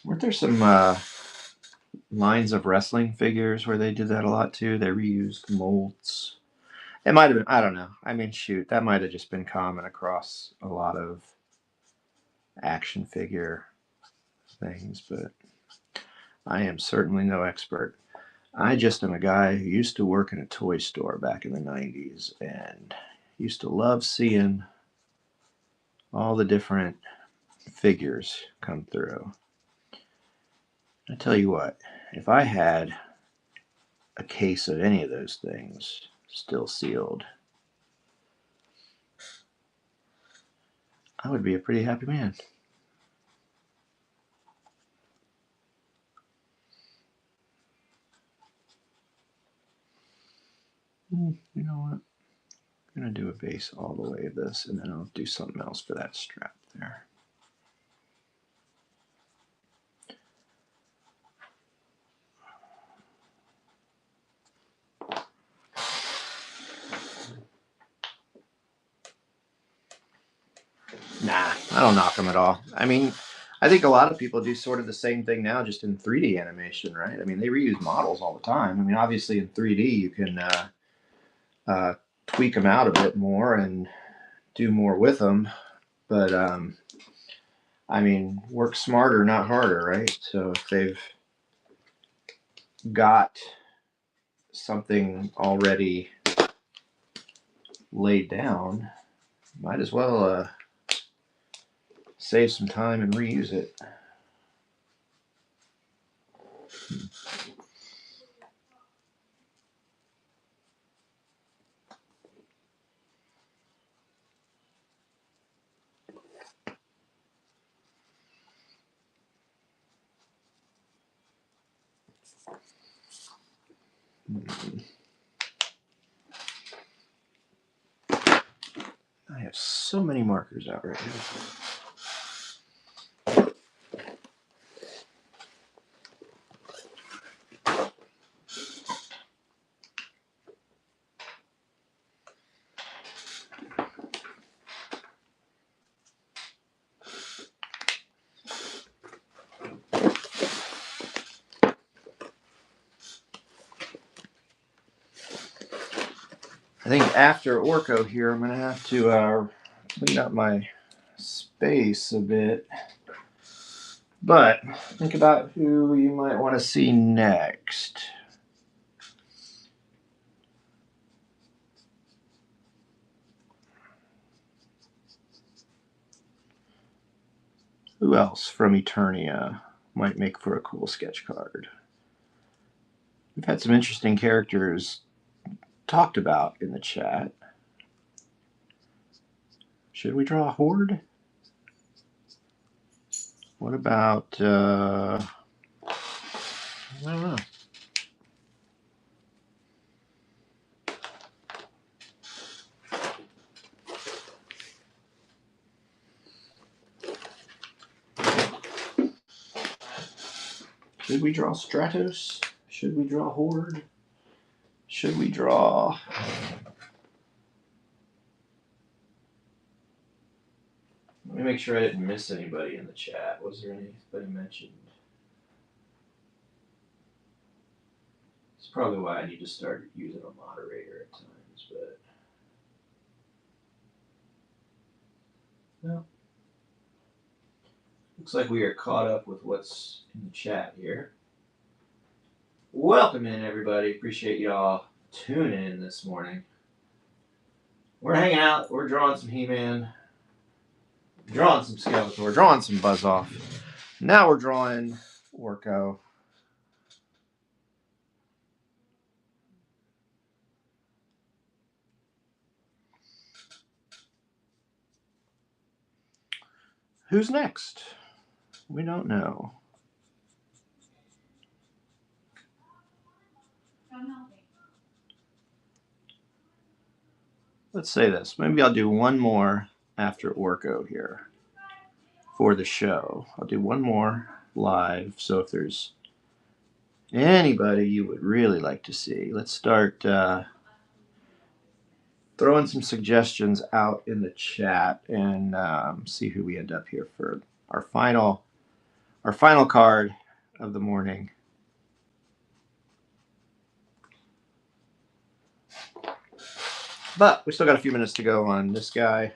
Weren't there some lines of wrestling figures where they did that a lot too? They reused molds. It might have been. I don't know. I mean, shoot, that might have just been common across a lot of action figure things, but I am certainly no expert. I just am a guy who used to work in a toy store back in the 90s and used to love seeing all the different figures come through. I tell you what, if I had a case of any of those things still sealed, I would be a pretty happy man. You know what? I'm going to do a base all the way of this, and then I'll do something else for that strap there. Nah, I don't knock them at all. I mean, I think a lot of people do sort of the same thing now, just in 3D animation, right? I mean, they reuse models all the time. I mean, obviously in 3D you can uh, tweak them out a bit more and do more with them, but I mean, work smarter, not harder, right? So if they've got something already laid down, might as well save some time and reuse it. I have so many markers out right now. I think after Orko here, I'm going to have to clean up my space a bit. But think about who you might want to see next. Who else from Eternia might make for a cool sketch card? We've had some interesting characters talked about in the chat. Should we draw a horde? What about, I don't know. Should we draw Stratos? Should we draw Horde? Should we draw... Let me make sure I didn't miss anybody in the chat. Was there anybody mentioned? It's probably why I need to start using a moderator at times, but no. Looks like we are caught up with what's in the chat here. Welcome in, everybody. Appreciate y'all tuning in this morning. We're hanging out. We're drawing some He-Man. Drawing some Skeletor. Drawing some Buzz-Off. Now we're drawing Orko. Who's next? We don't know. Let's say this. Maybe I'll do one more after Orko here for the show. I'll do one more live. So if there's anybody you would really like to see, let's start throwing some suggestions out in the chat and see who we end up here for our final card of the morning. But we still got a few minutes to go on this guy.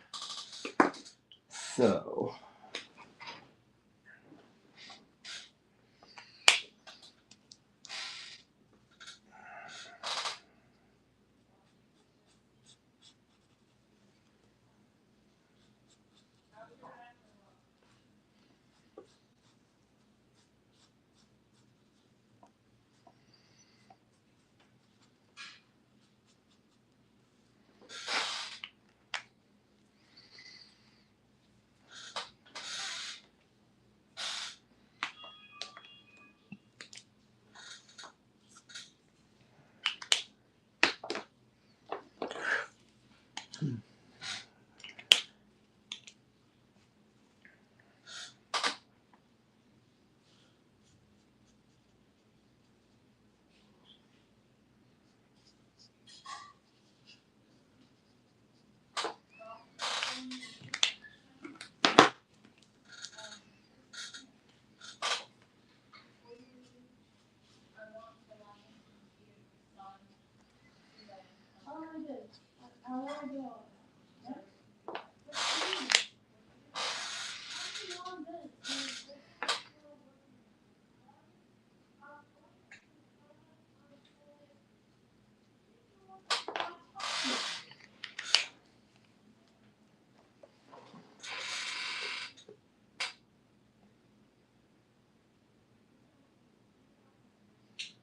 So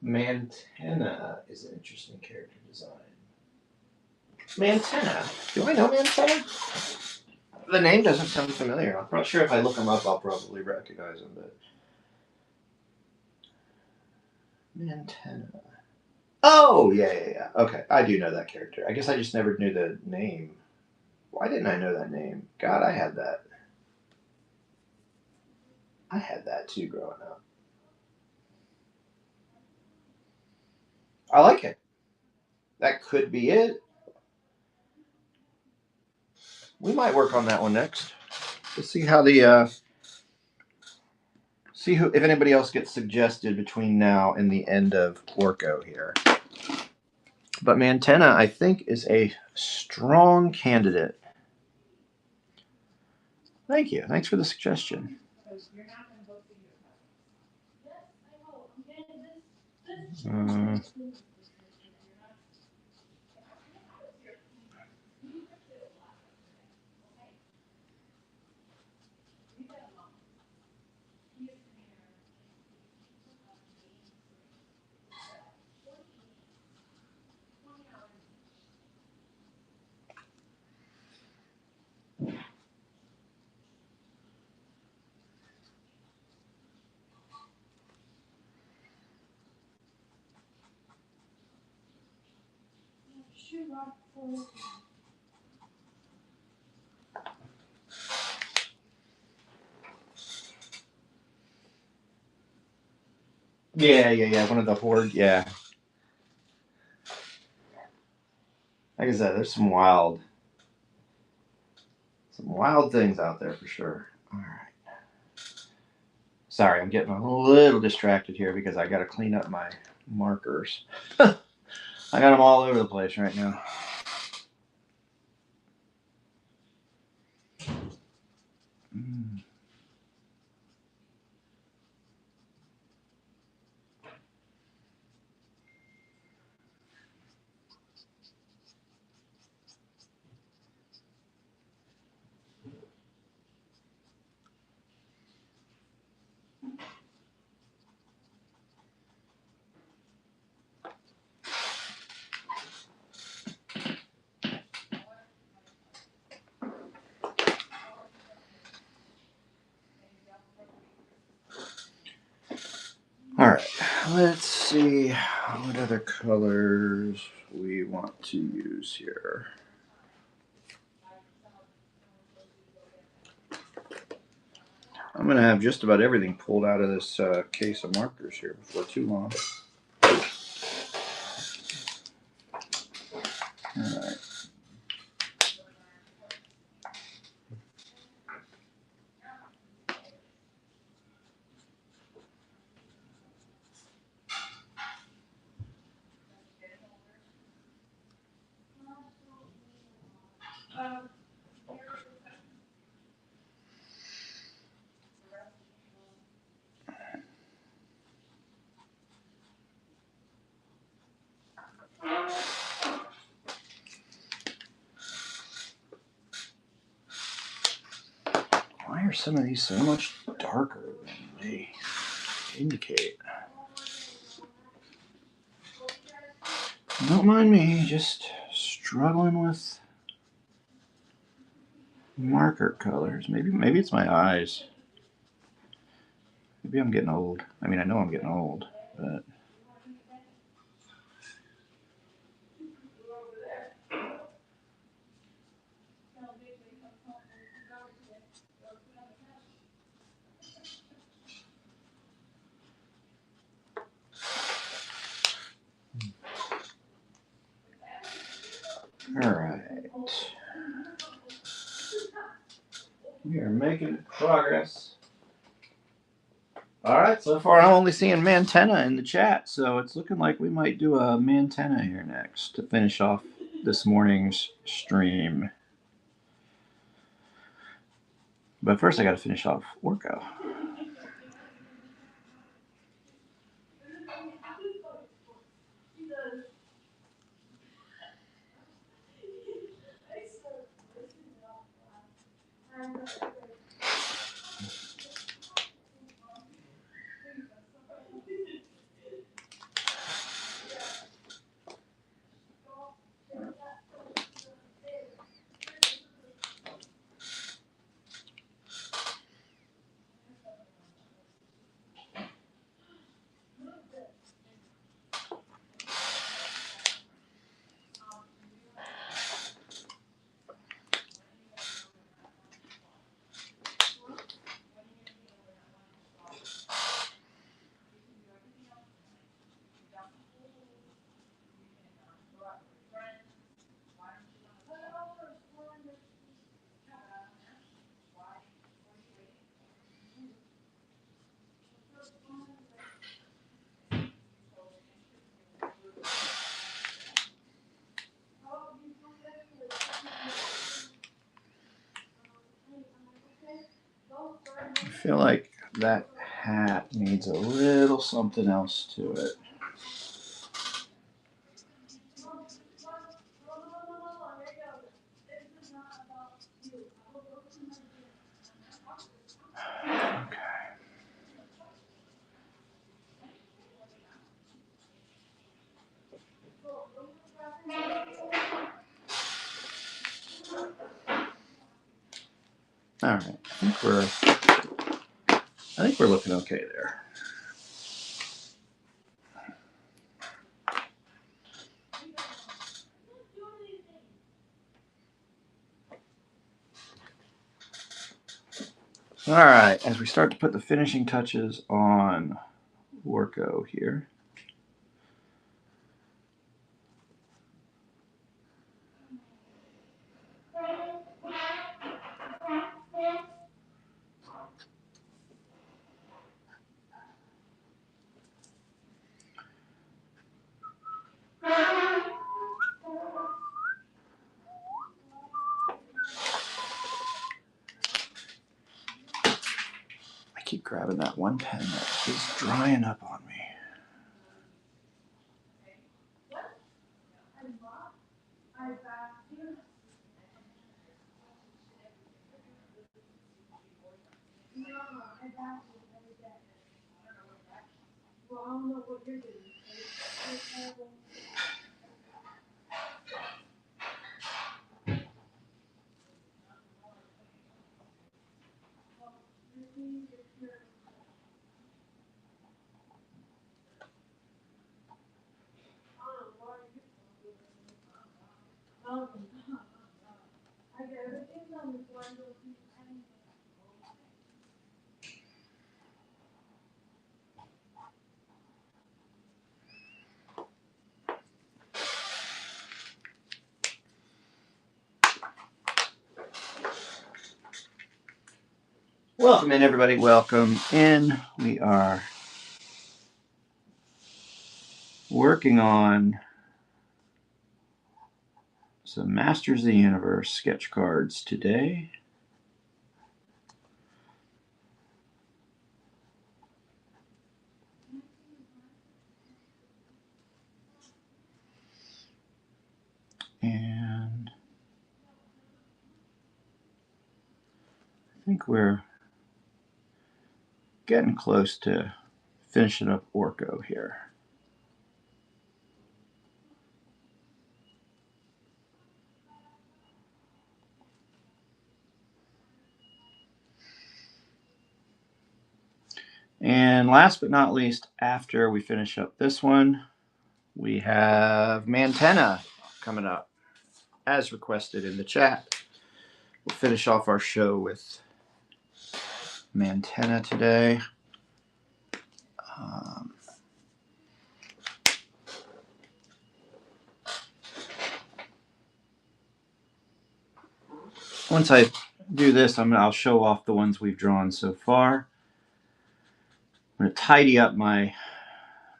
Mantenna is an interesting character design. Mantenna. Do I know Mantenna? The name doesn't sound familiar. I'm not sure if I look him up, I'll probably recognize him. But Mantenna. Oh, yeah. Okay, I do know that character. I guess I just never knew the name. Why didn't I know that name? God, I had that. I had that too growing up. I like it. That could be it. We might work on that one next. Let's see how the if anybody else gets suggested between now and the end of Orko here. But Mantenna, I think, is a strong candidate. Thank you. Thanks for the suggestion. Yeah. One of the Horde, yeah. Like I said, there's some wild things out there for sure. All right. Sorry, I'm getting a little distracted here because I got to clean up my markers. I got them all over the place right now. Mm. All right, let's see what other colors we want to use here. I'm going to have just about everything pulled out of this case of markers here before too long. All right. Why are some of these so much darker than they indicate? Don't mind me, just struggling with marker colors. Maybe it's my eyes. Maybe I'm getting old. I mean, I know I'm getting old, but all right. We are making progress. All right, so far I'm only seeing Mantenna in the chat, so it's looking like we might do a Mantenna here next to finish off this morning's stream. But first I got to finish off Orco. I feel like that hat needs a little something else to it. All right, I think we're looking okay there. All right, as we start to put the finishing touches on Orco here. grabbing that one pen that is drying up on me. Welcome in, everybody. Welcome in. We are working on some Masters of the Universe sketch cards today. And I think we're getting close to finishing up Orko here. And last but not least, after we finish up this one, we have Mantenna coming up, as requested in the chat. We'll finish off our show with Mantenna today. Once I do this, I'll show off the ones we've drawn so far. I'm going to tidy up my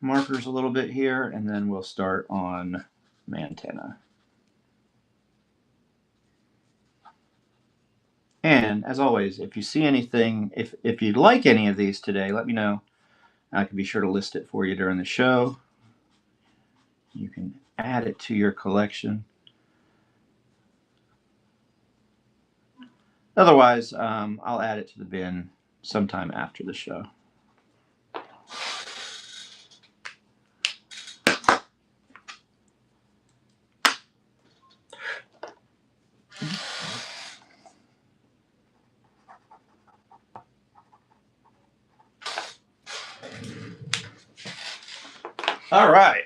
markers a little bit here, and then we'll start on Mantenna. And as always, if you see anything, if you'd like any of these today, let me know. I can be sure to list it for you during the show. You can add it to your collection. Otherwise, I'll add it to the bin sometime after the show.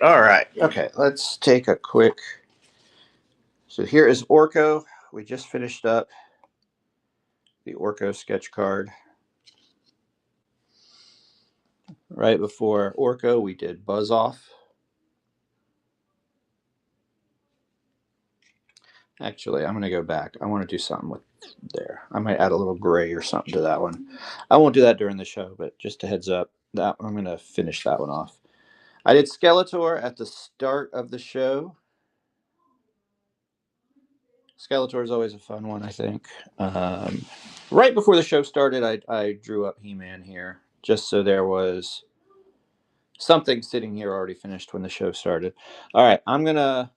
All right. Okay, let's take a quick. So here is Orko. We just finished up the Orko sketch card. Right before Orko, we did Buzz Off. Actually, I'm going to go back. I want to do something with there. I might add a little gray or something to that one. I won't do that during the show, but just a heads up, that I'm going to finish that one off. I did Skeletor at the start of the show. Skeletor is always a fun one, I think. Right before the show started, I drew up He-Man here, just so there was something sitting here already finished when the show started. All right, I'm going to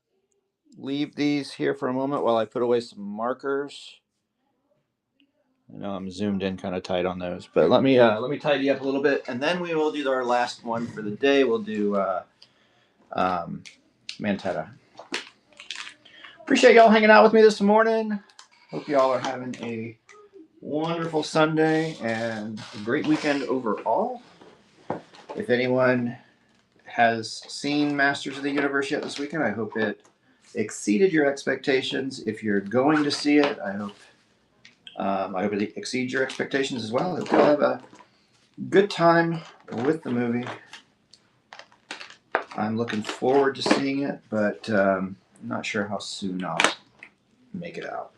leave these here for a moment while I put away some markers. I know I'm zoomed in kind of tight on those, but let me tidy up a little bit, and then we will do our last one for the day. We'll do Mantenna. Appreciate y'all hanging out with me this morning. Hope y'all are having a wonderful Sunday and a great weekend overall. If anyone has seen Masters of the Universe yet this weekend, I hope it exceeded your expectations. If you're going to see it, I hope it exceeds your expectations as well. I hope you'll have a good time with the movie. I'm looking forward to seeing it, but I'm not sure how soon I'll make it out.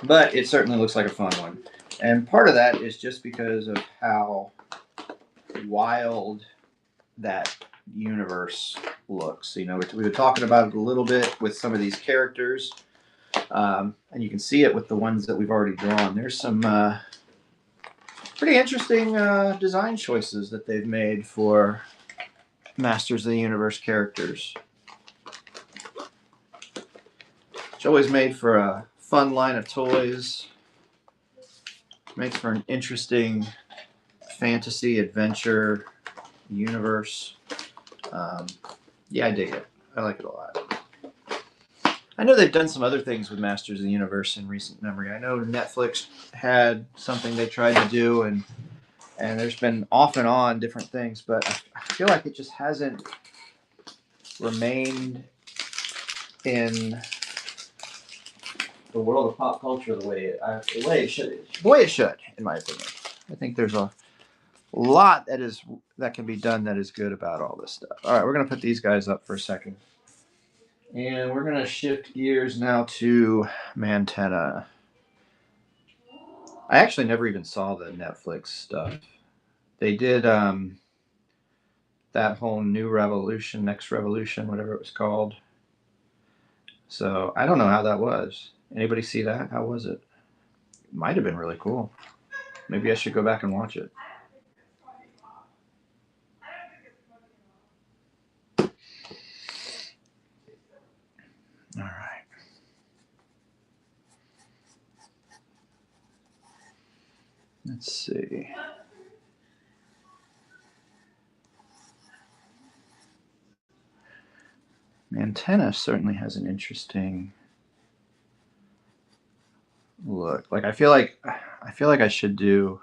But it certainly looks like a fun one. And part of that is just because of how wild that universe looks. You know, we were talking about it a little bit with some of these characters. And you can see it with the ones that we've already drawn. There's some pretty interesting design choices that they've made for Masters of the Universe characters. It's always made for a fun line of toys. Makes for an interesting fantasy adventure universe. Yeah, I dig it. I like it a lot. I know they've done some other things with Masters of the Universe in recent memory. I know Netflix had something they tried to do, and there's been off and on different things, but I feel like it just hasn't remained in the world of pop culture the way it should, in my opinion. I think there's a lot that can be done that is good about all this stuff. All right, we're gonna put these guys up for a second, and we're gonna shift gears now to Mantenna. I actually never even saw the Netflix stuff. They did that whole New Revolution, Next Revolution, whatever it was called. So I don't know how that was. Anybody see that? How was it? Might have been really cool. Maybe I should go back and watch it. All right. Let's see. Mantenna certainly has an interesting look. Like I feel like I should do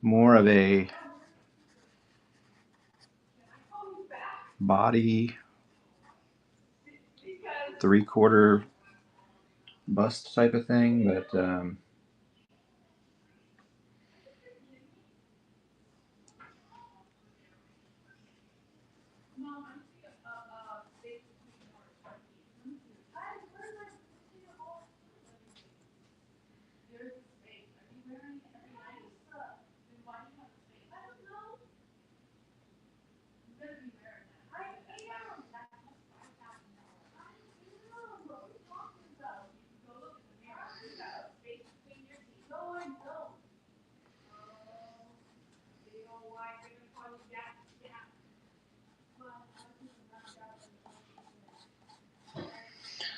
more of a body 3/4 bust type of thing, but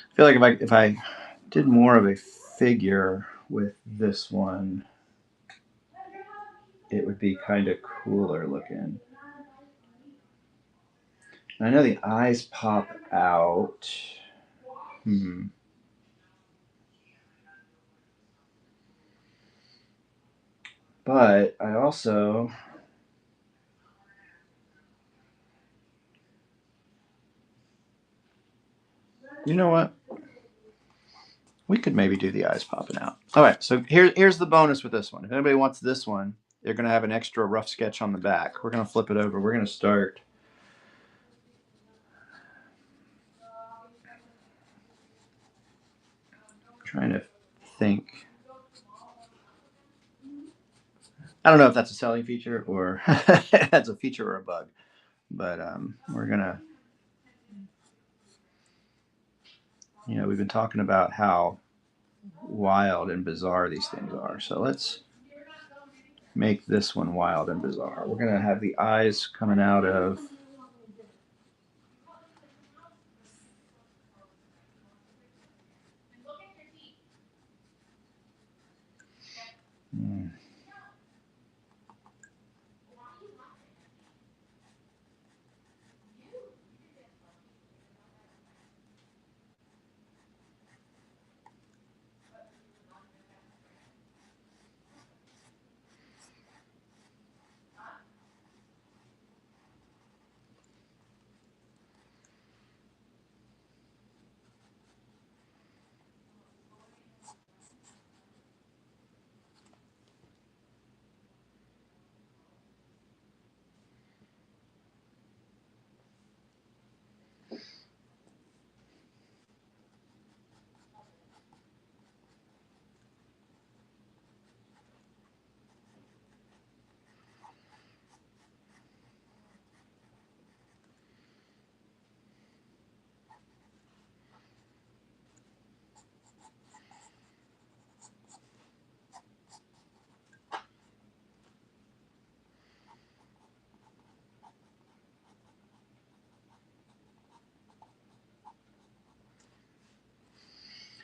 I feel like if I did more of a figure with this one, it would be kind of cooler looking. And I know the eyes pop out. But I also, you know what? We could maybe do the eyes popping out. All right, so here's the bonus with this one. If anybody wants this one, they're going to have an extra rough sketch on the back. We're going to flip it over. We're going to start trying to think. I don't know if that's a selling feature or that's a feature or a bug, but we're going to, we've been talking about how wild and bizarre these things are. So let's make this one wild and bizarre. We're going to have the eyes coming out of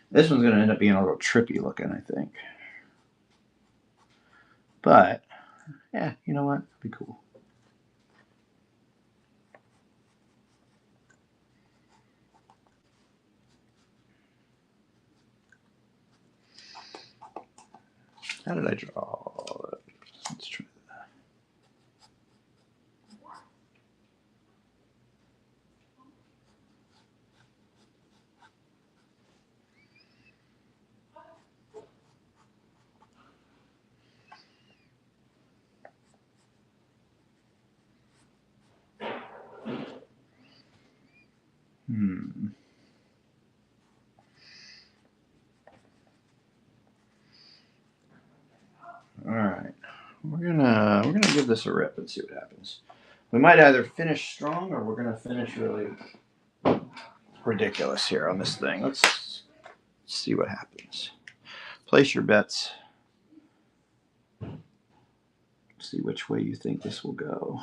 This one's going to end up being a little trippy looking, I think. But, yeah, you know what? It'd be cool. How did I draw it? Let's try that. All right, we're gonna give this a rip and see what happens. We might either finish strong or we're gonna finish really ridiculous here on this thing. Let's see what happens. Place your bets. See which way you think this will go.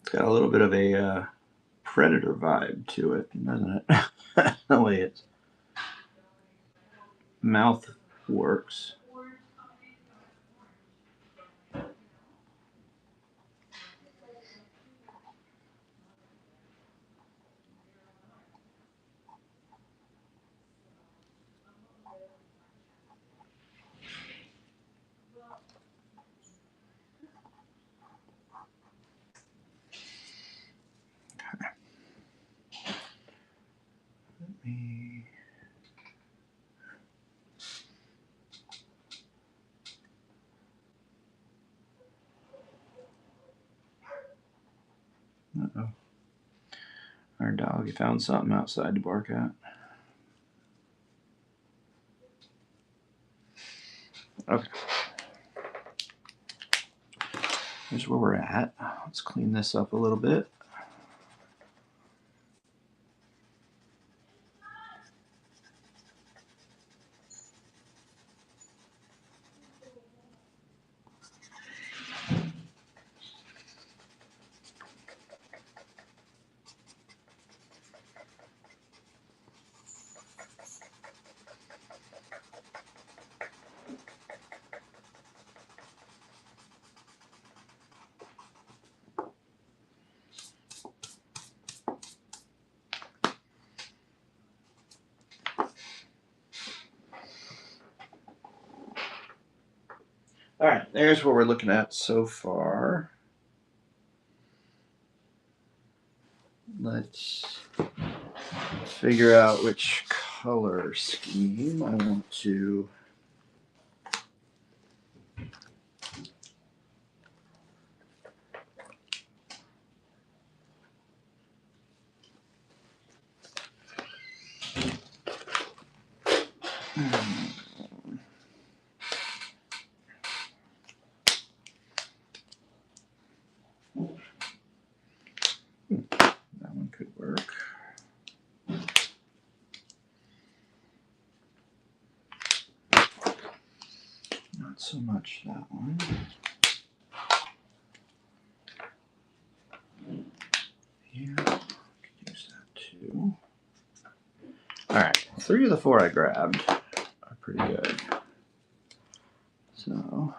It's got a little bit of a Predator vibe to it, doesn't it? The way its mouth works. Uh-oh. Our dog, he found something outside to bark at. Okay. Here's where we're at. Let's clean this up a little bit. All right, there's what we're looking at so far. Let's figure out which color scheme I want to. That one could work. Not so much that one. Yeah, could use that too. All right, 3 of the 4 I grabbed are pretty good. So.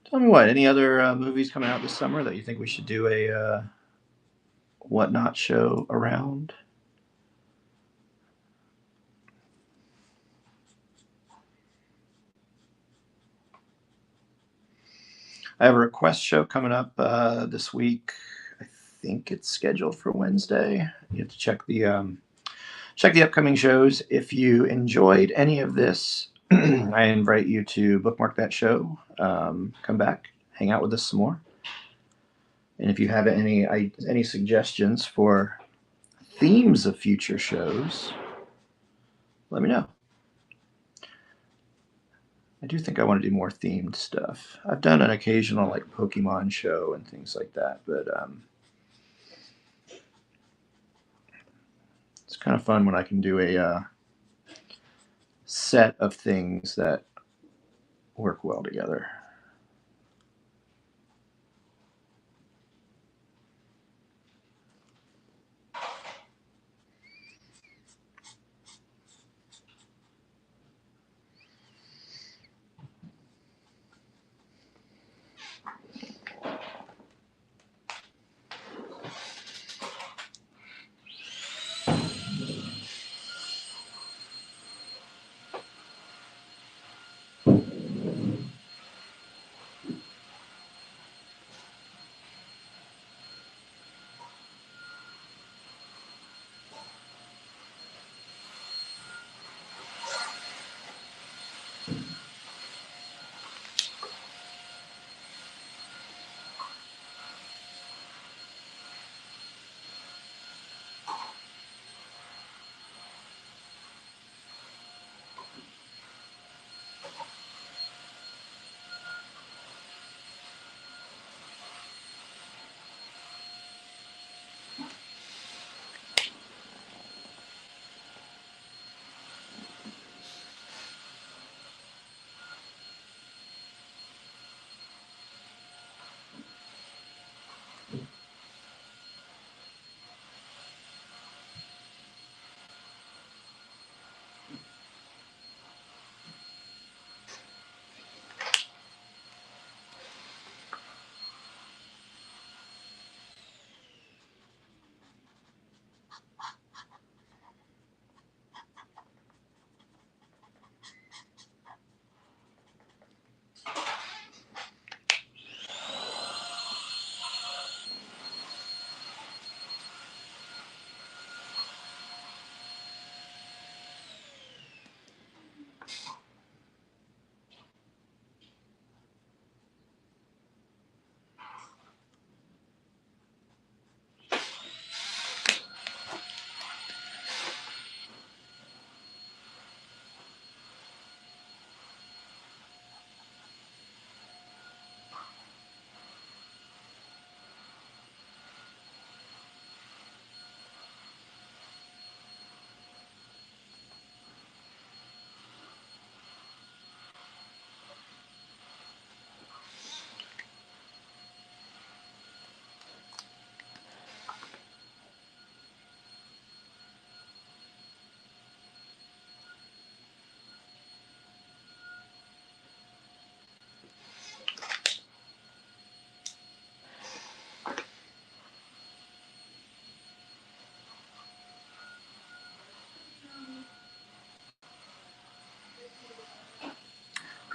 Tell me what, any other movies coming out this summer that you think we should do a whatnot show around? I have a request show coming up this week. I think it's scheduled for Wednesday. You have to check the upcoming shows. If you enjoyed any of this, I invite you to bookmark that show. Come back, hang out with us some more. And if you have any suggestions for themes of future shows, let me know. I do think I want to do more themed stuff. I've done an occasional like Pokemon show and things like that, but it's kind of fun when I can do a set of things that work well together.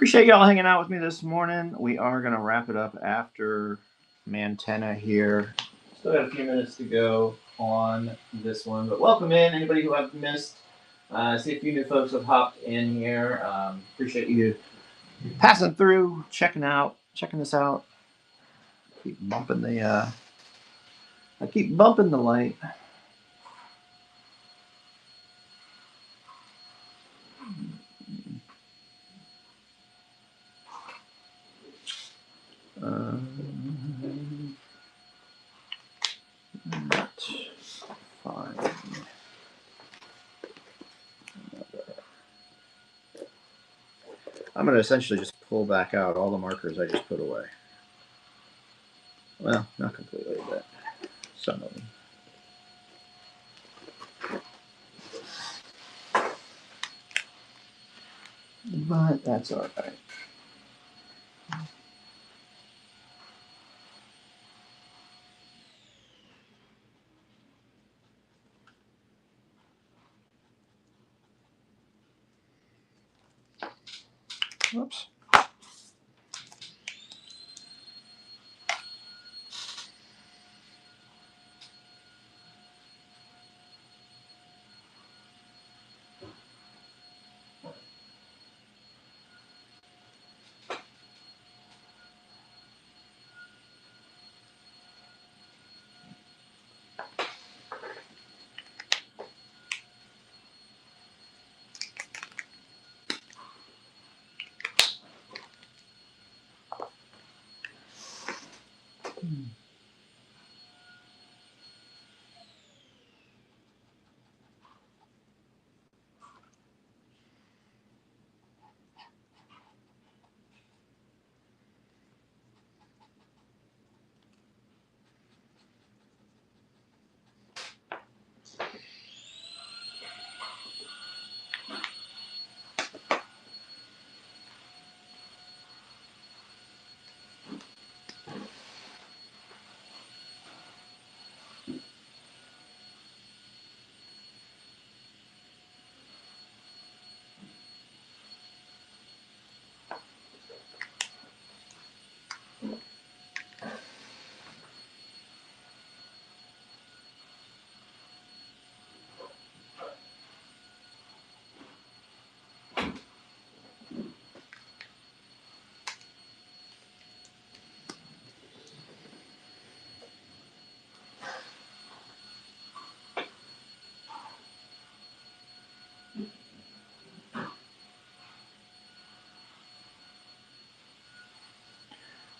Appreciate y'all hanging out with me this morning. We are going to wrap it up after Mantenna here. Still got a few minutes to go on this one, but welcome in anybody who I've missed. I see a few new folks have hopped in here. Appreciate you passing through, checking this out. Keep bumping the I keep bumping the light. Not fine. I'm going to essentially just pull back out all the markers I just put away. Well, not completely, but some of them. But that's all right. Whoops.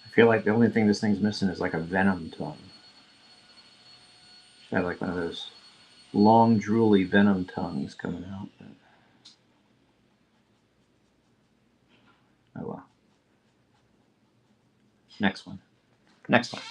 I feel like the only thing this thing's missing is like a venom tongue. Should have like one of those long, drooly venom tongues coming out. But... oh well. Next one. Next one.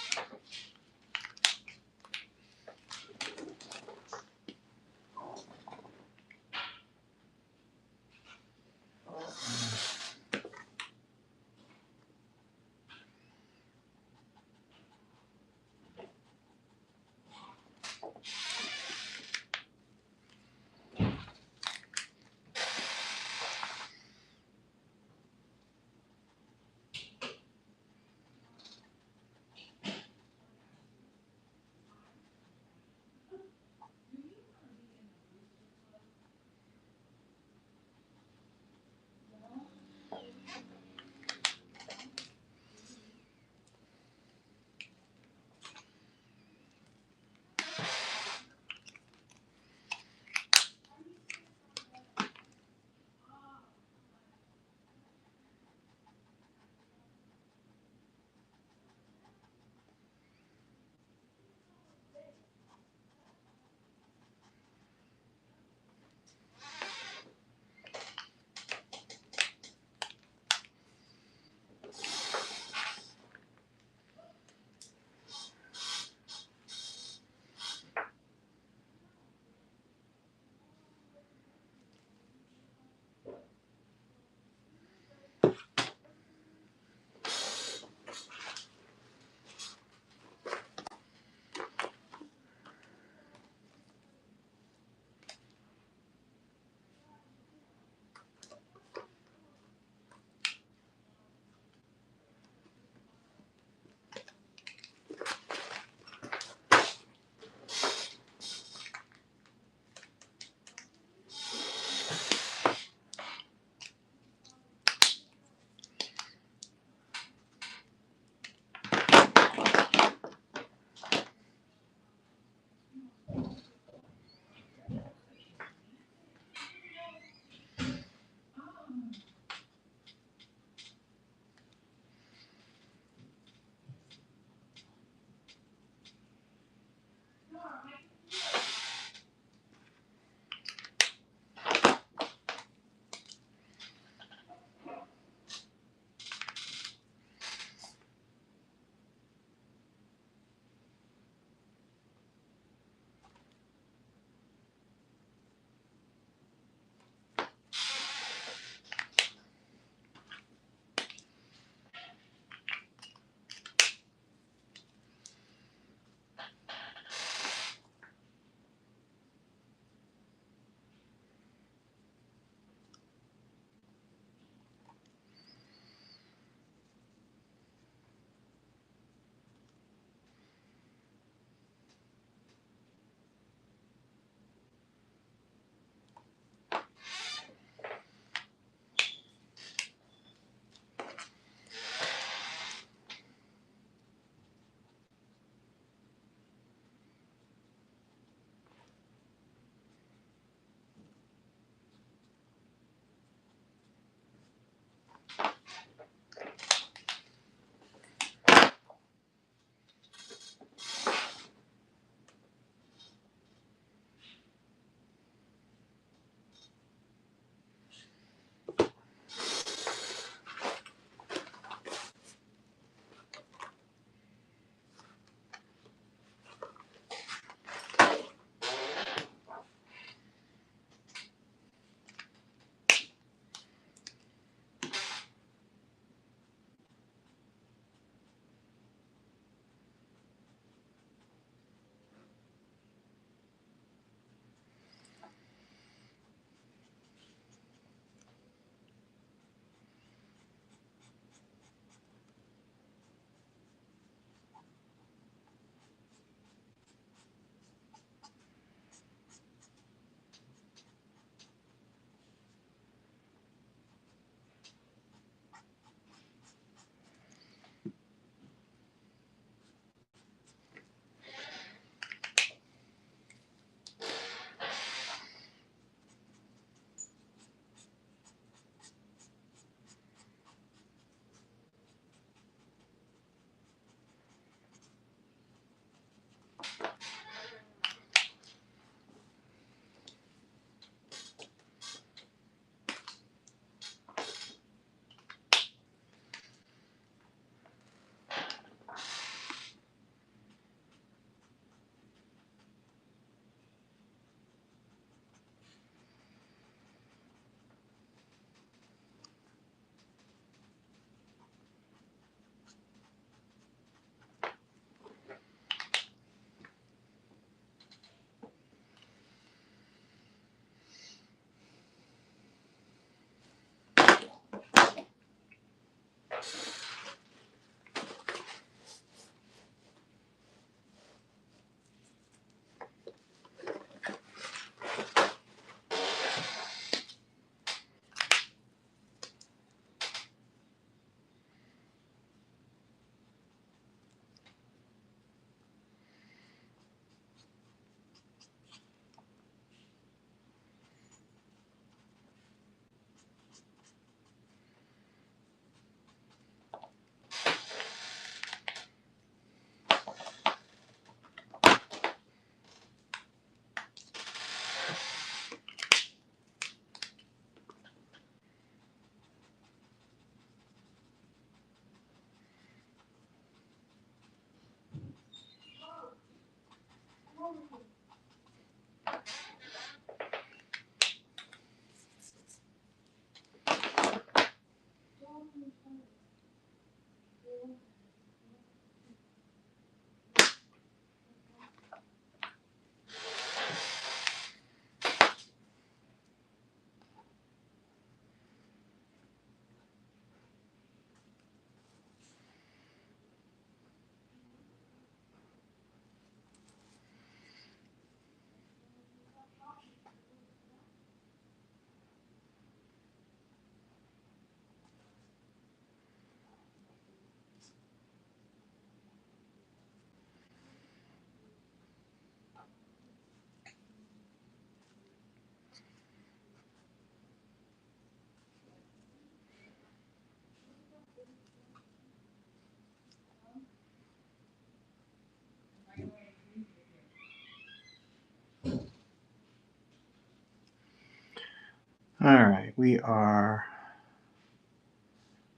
All right, we are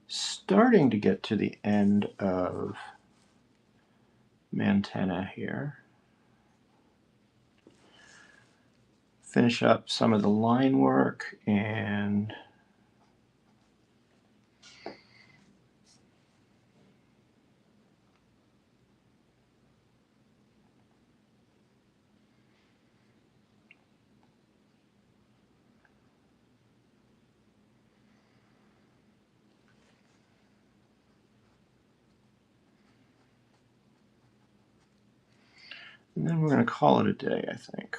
starting to get to the end of Mantenna here. Finish up some of the line work and then we're going to call it a day, I think.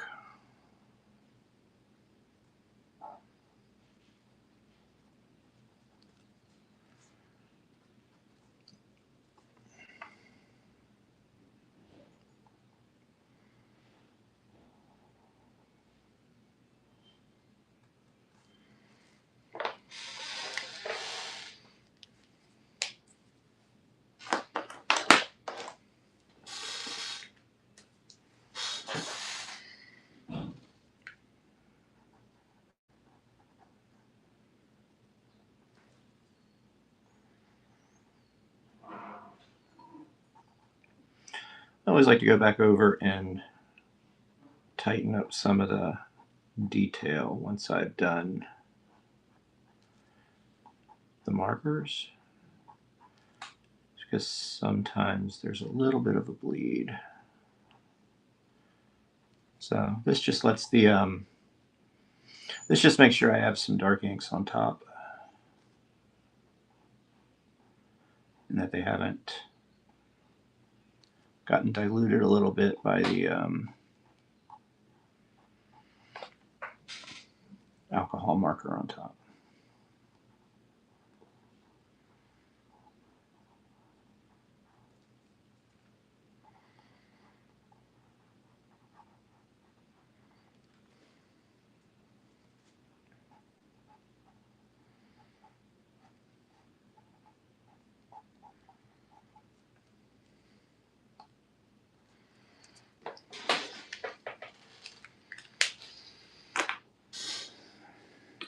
I always like to go back over and tighten up some of the detail once I've done the markers, because sometimes there's a little bit of a bleed. So this just lets the this just makes sure I have some dark inks on top and that they haven't gotten diluted a little bit by the alcohol marker on top.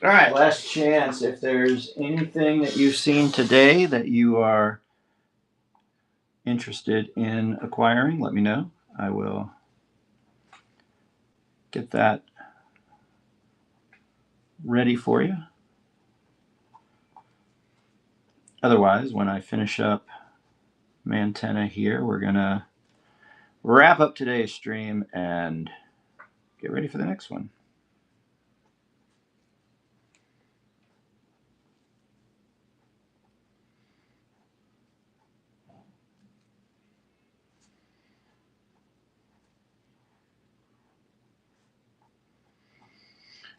All right, last chance. If there's anything that you've seen today that you are interested in acquiring, let me know. I will get that ready for you. Otherwise, when I finish up Mantenna here, we're going to wrap up today's stream and get ready for the next one.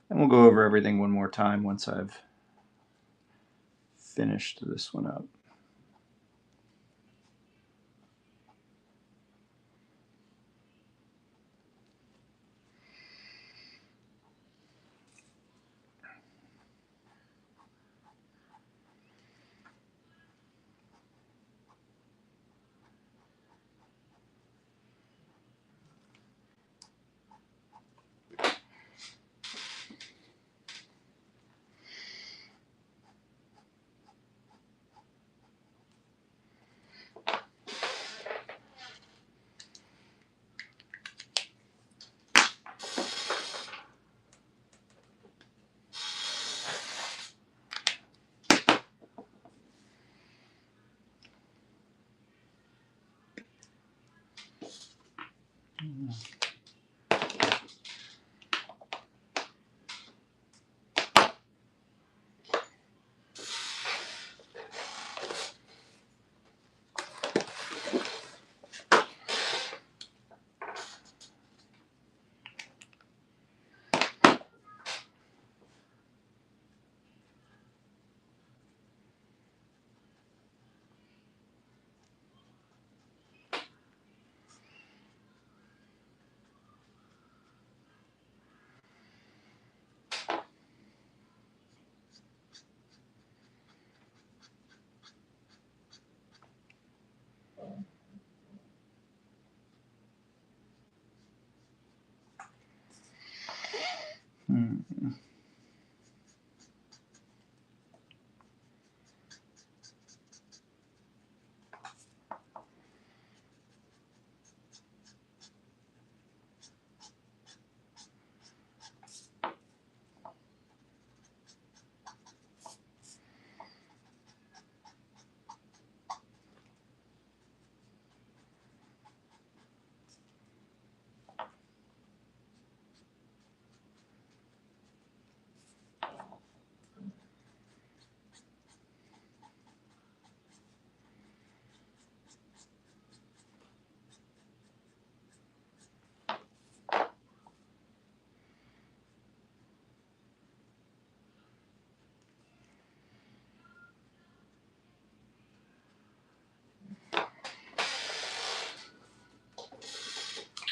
And we'll go over everything one more time once I've finished this one up.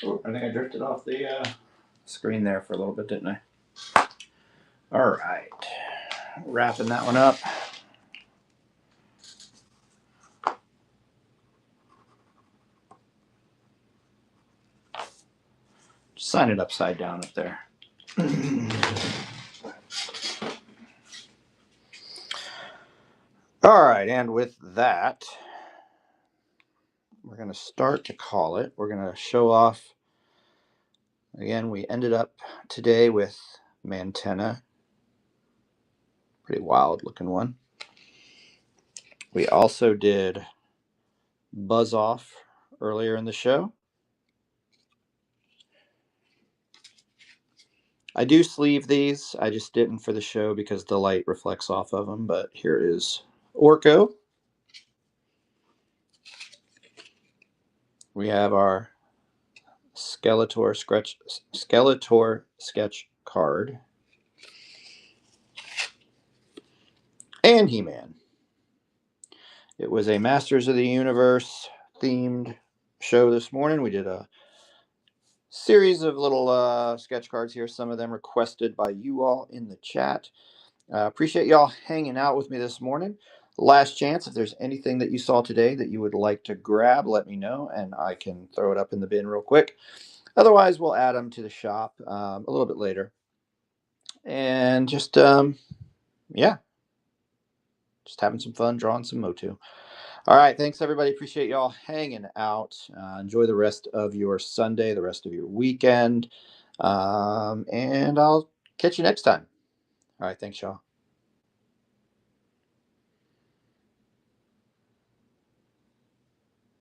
Oh, I think I drifted off the screen there for a little bit, didn't I? All right. Wrapping that one up. Just sign it upside down up there. All right, and with that, we're going to start to call it. We're going to show off. Again, we ended up today with Mantenna. Pretty wild looking one. We also did Buzz Off earlier in the show. I do sleeve these. I just didn't for the show because the light reflects off of them. But here is Orko. We have our Skeletor sketch card. And He-Man. It was a Masters of the Universe themed show this morning. We did a series of little sketch cards here, some of them requested by you all in the chat. Appreciate y'all hanging out with me this morning. Last chance, if there's anything that you saw today that you would like to grab, let me know and I can throw it up in the bin real quick. Otherwise, we'll add them to the shop a little bit later. And just, yeah, just having some fun drawing some Motu. All right, thanks everybody. Appreciate y'all hanging out. Enjoy the rest of your Sunday, the rest of your weekend, and I'll catch you next time. All right, thanks y'all.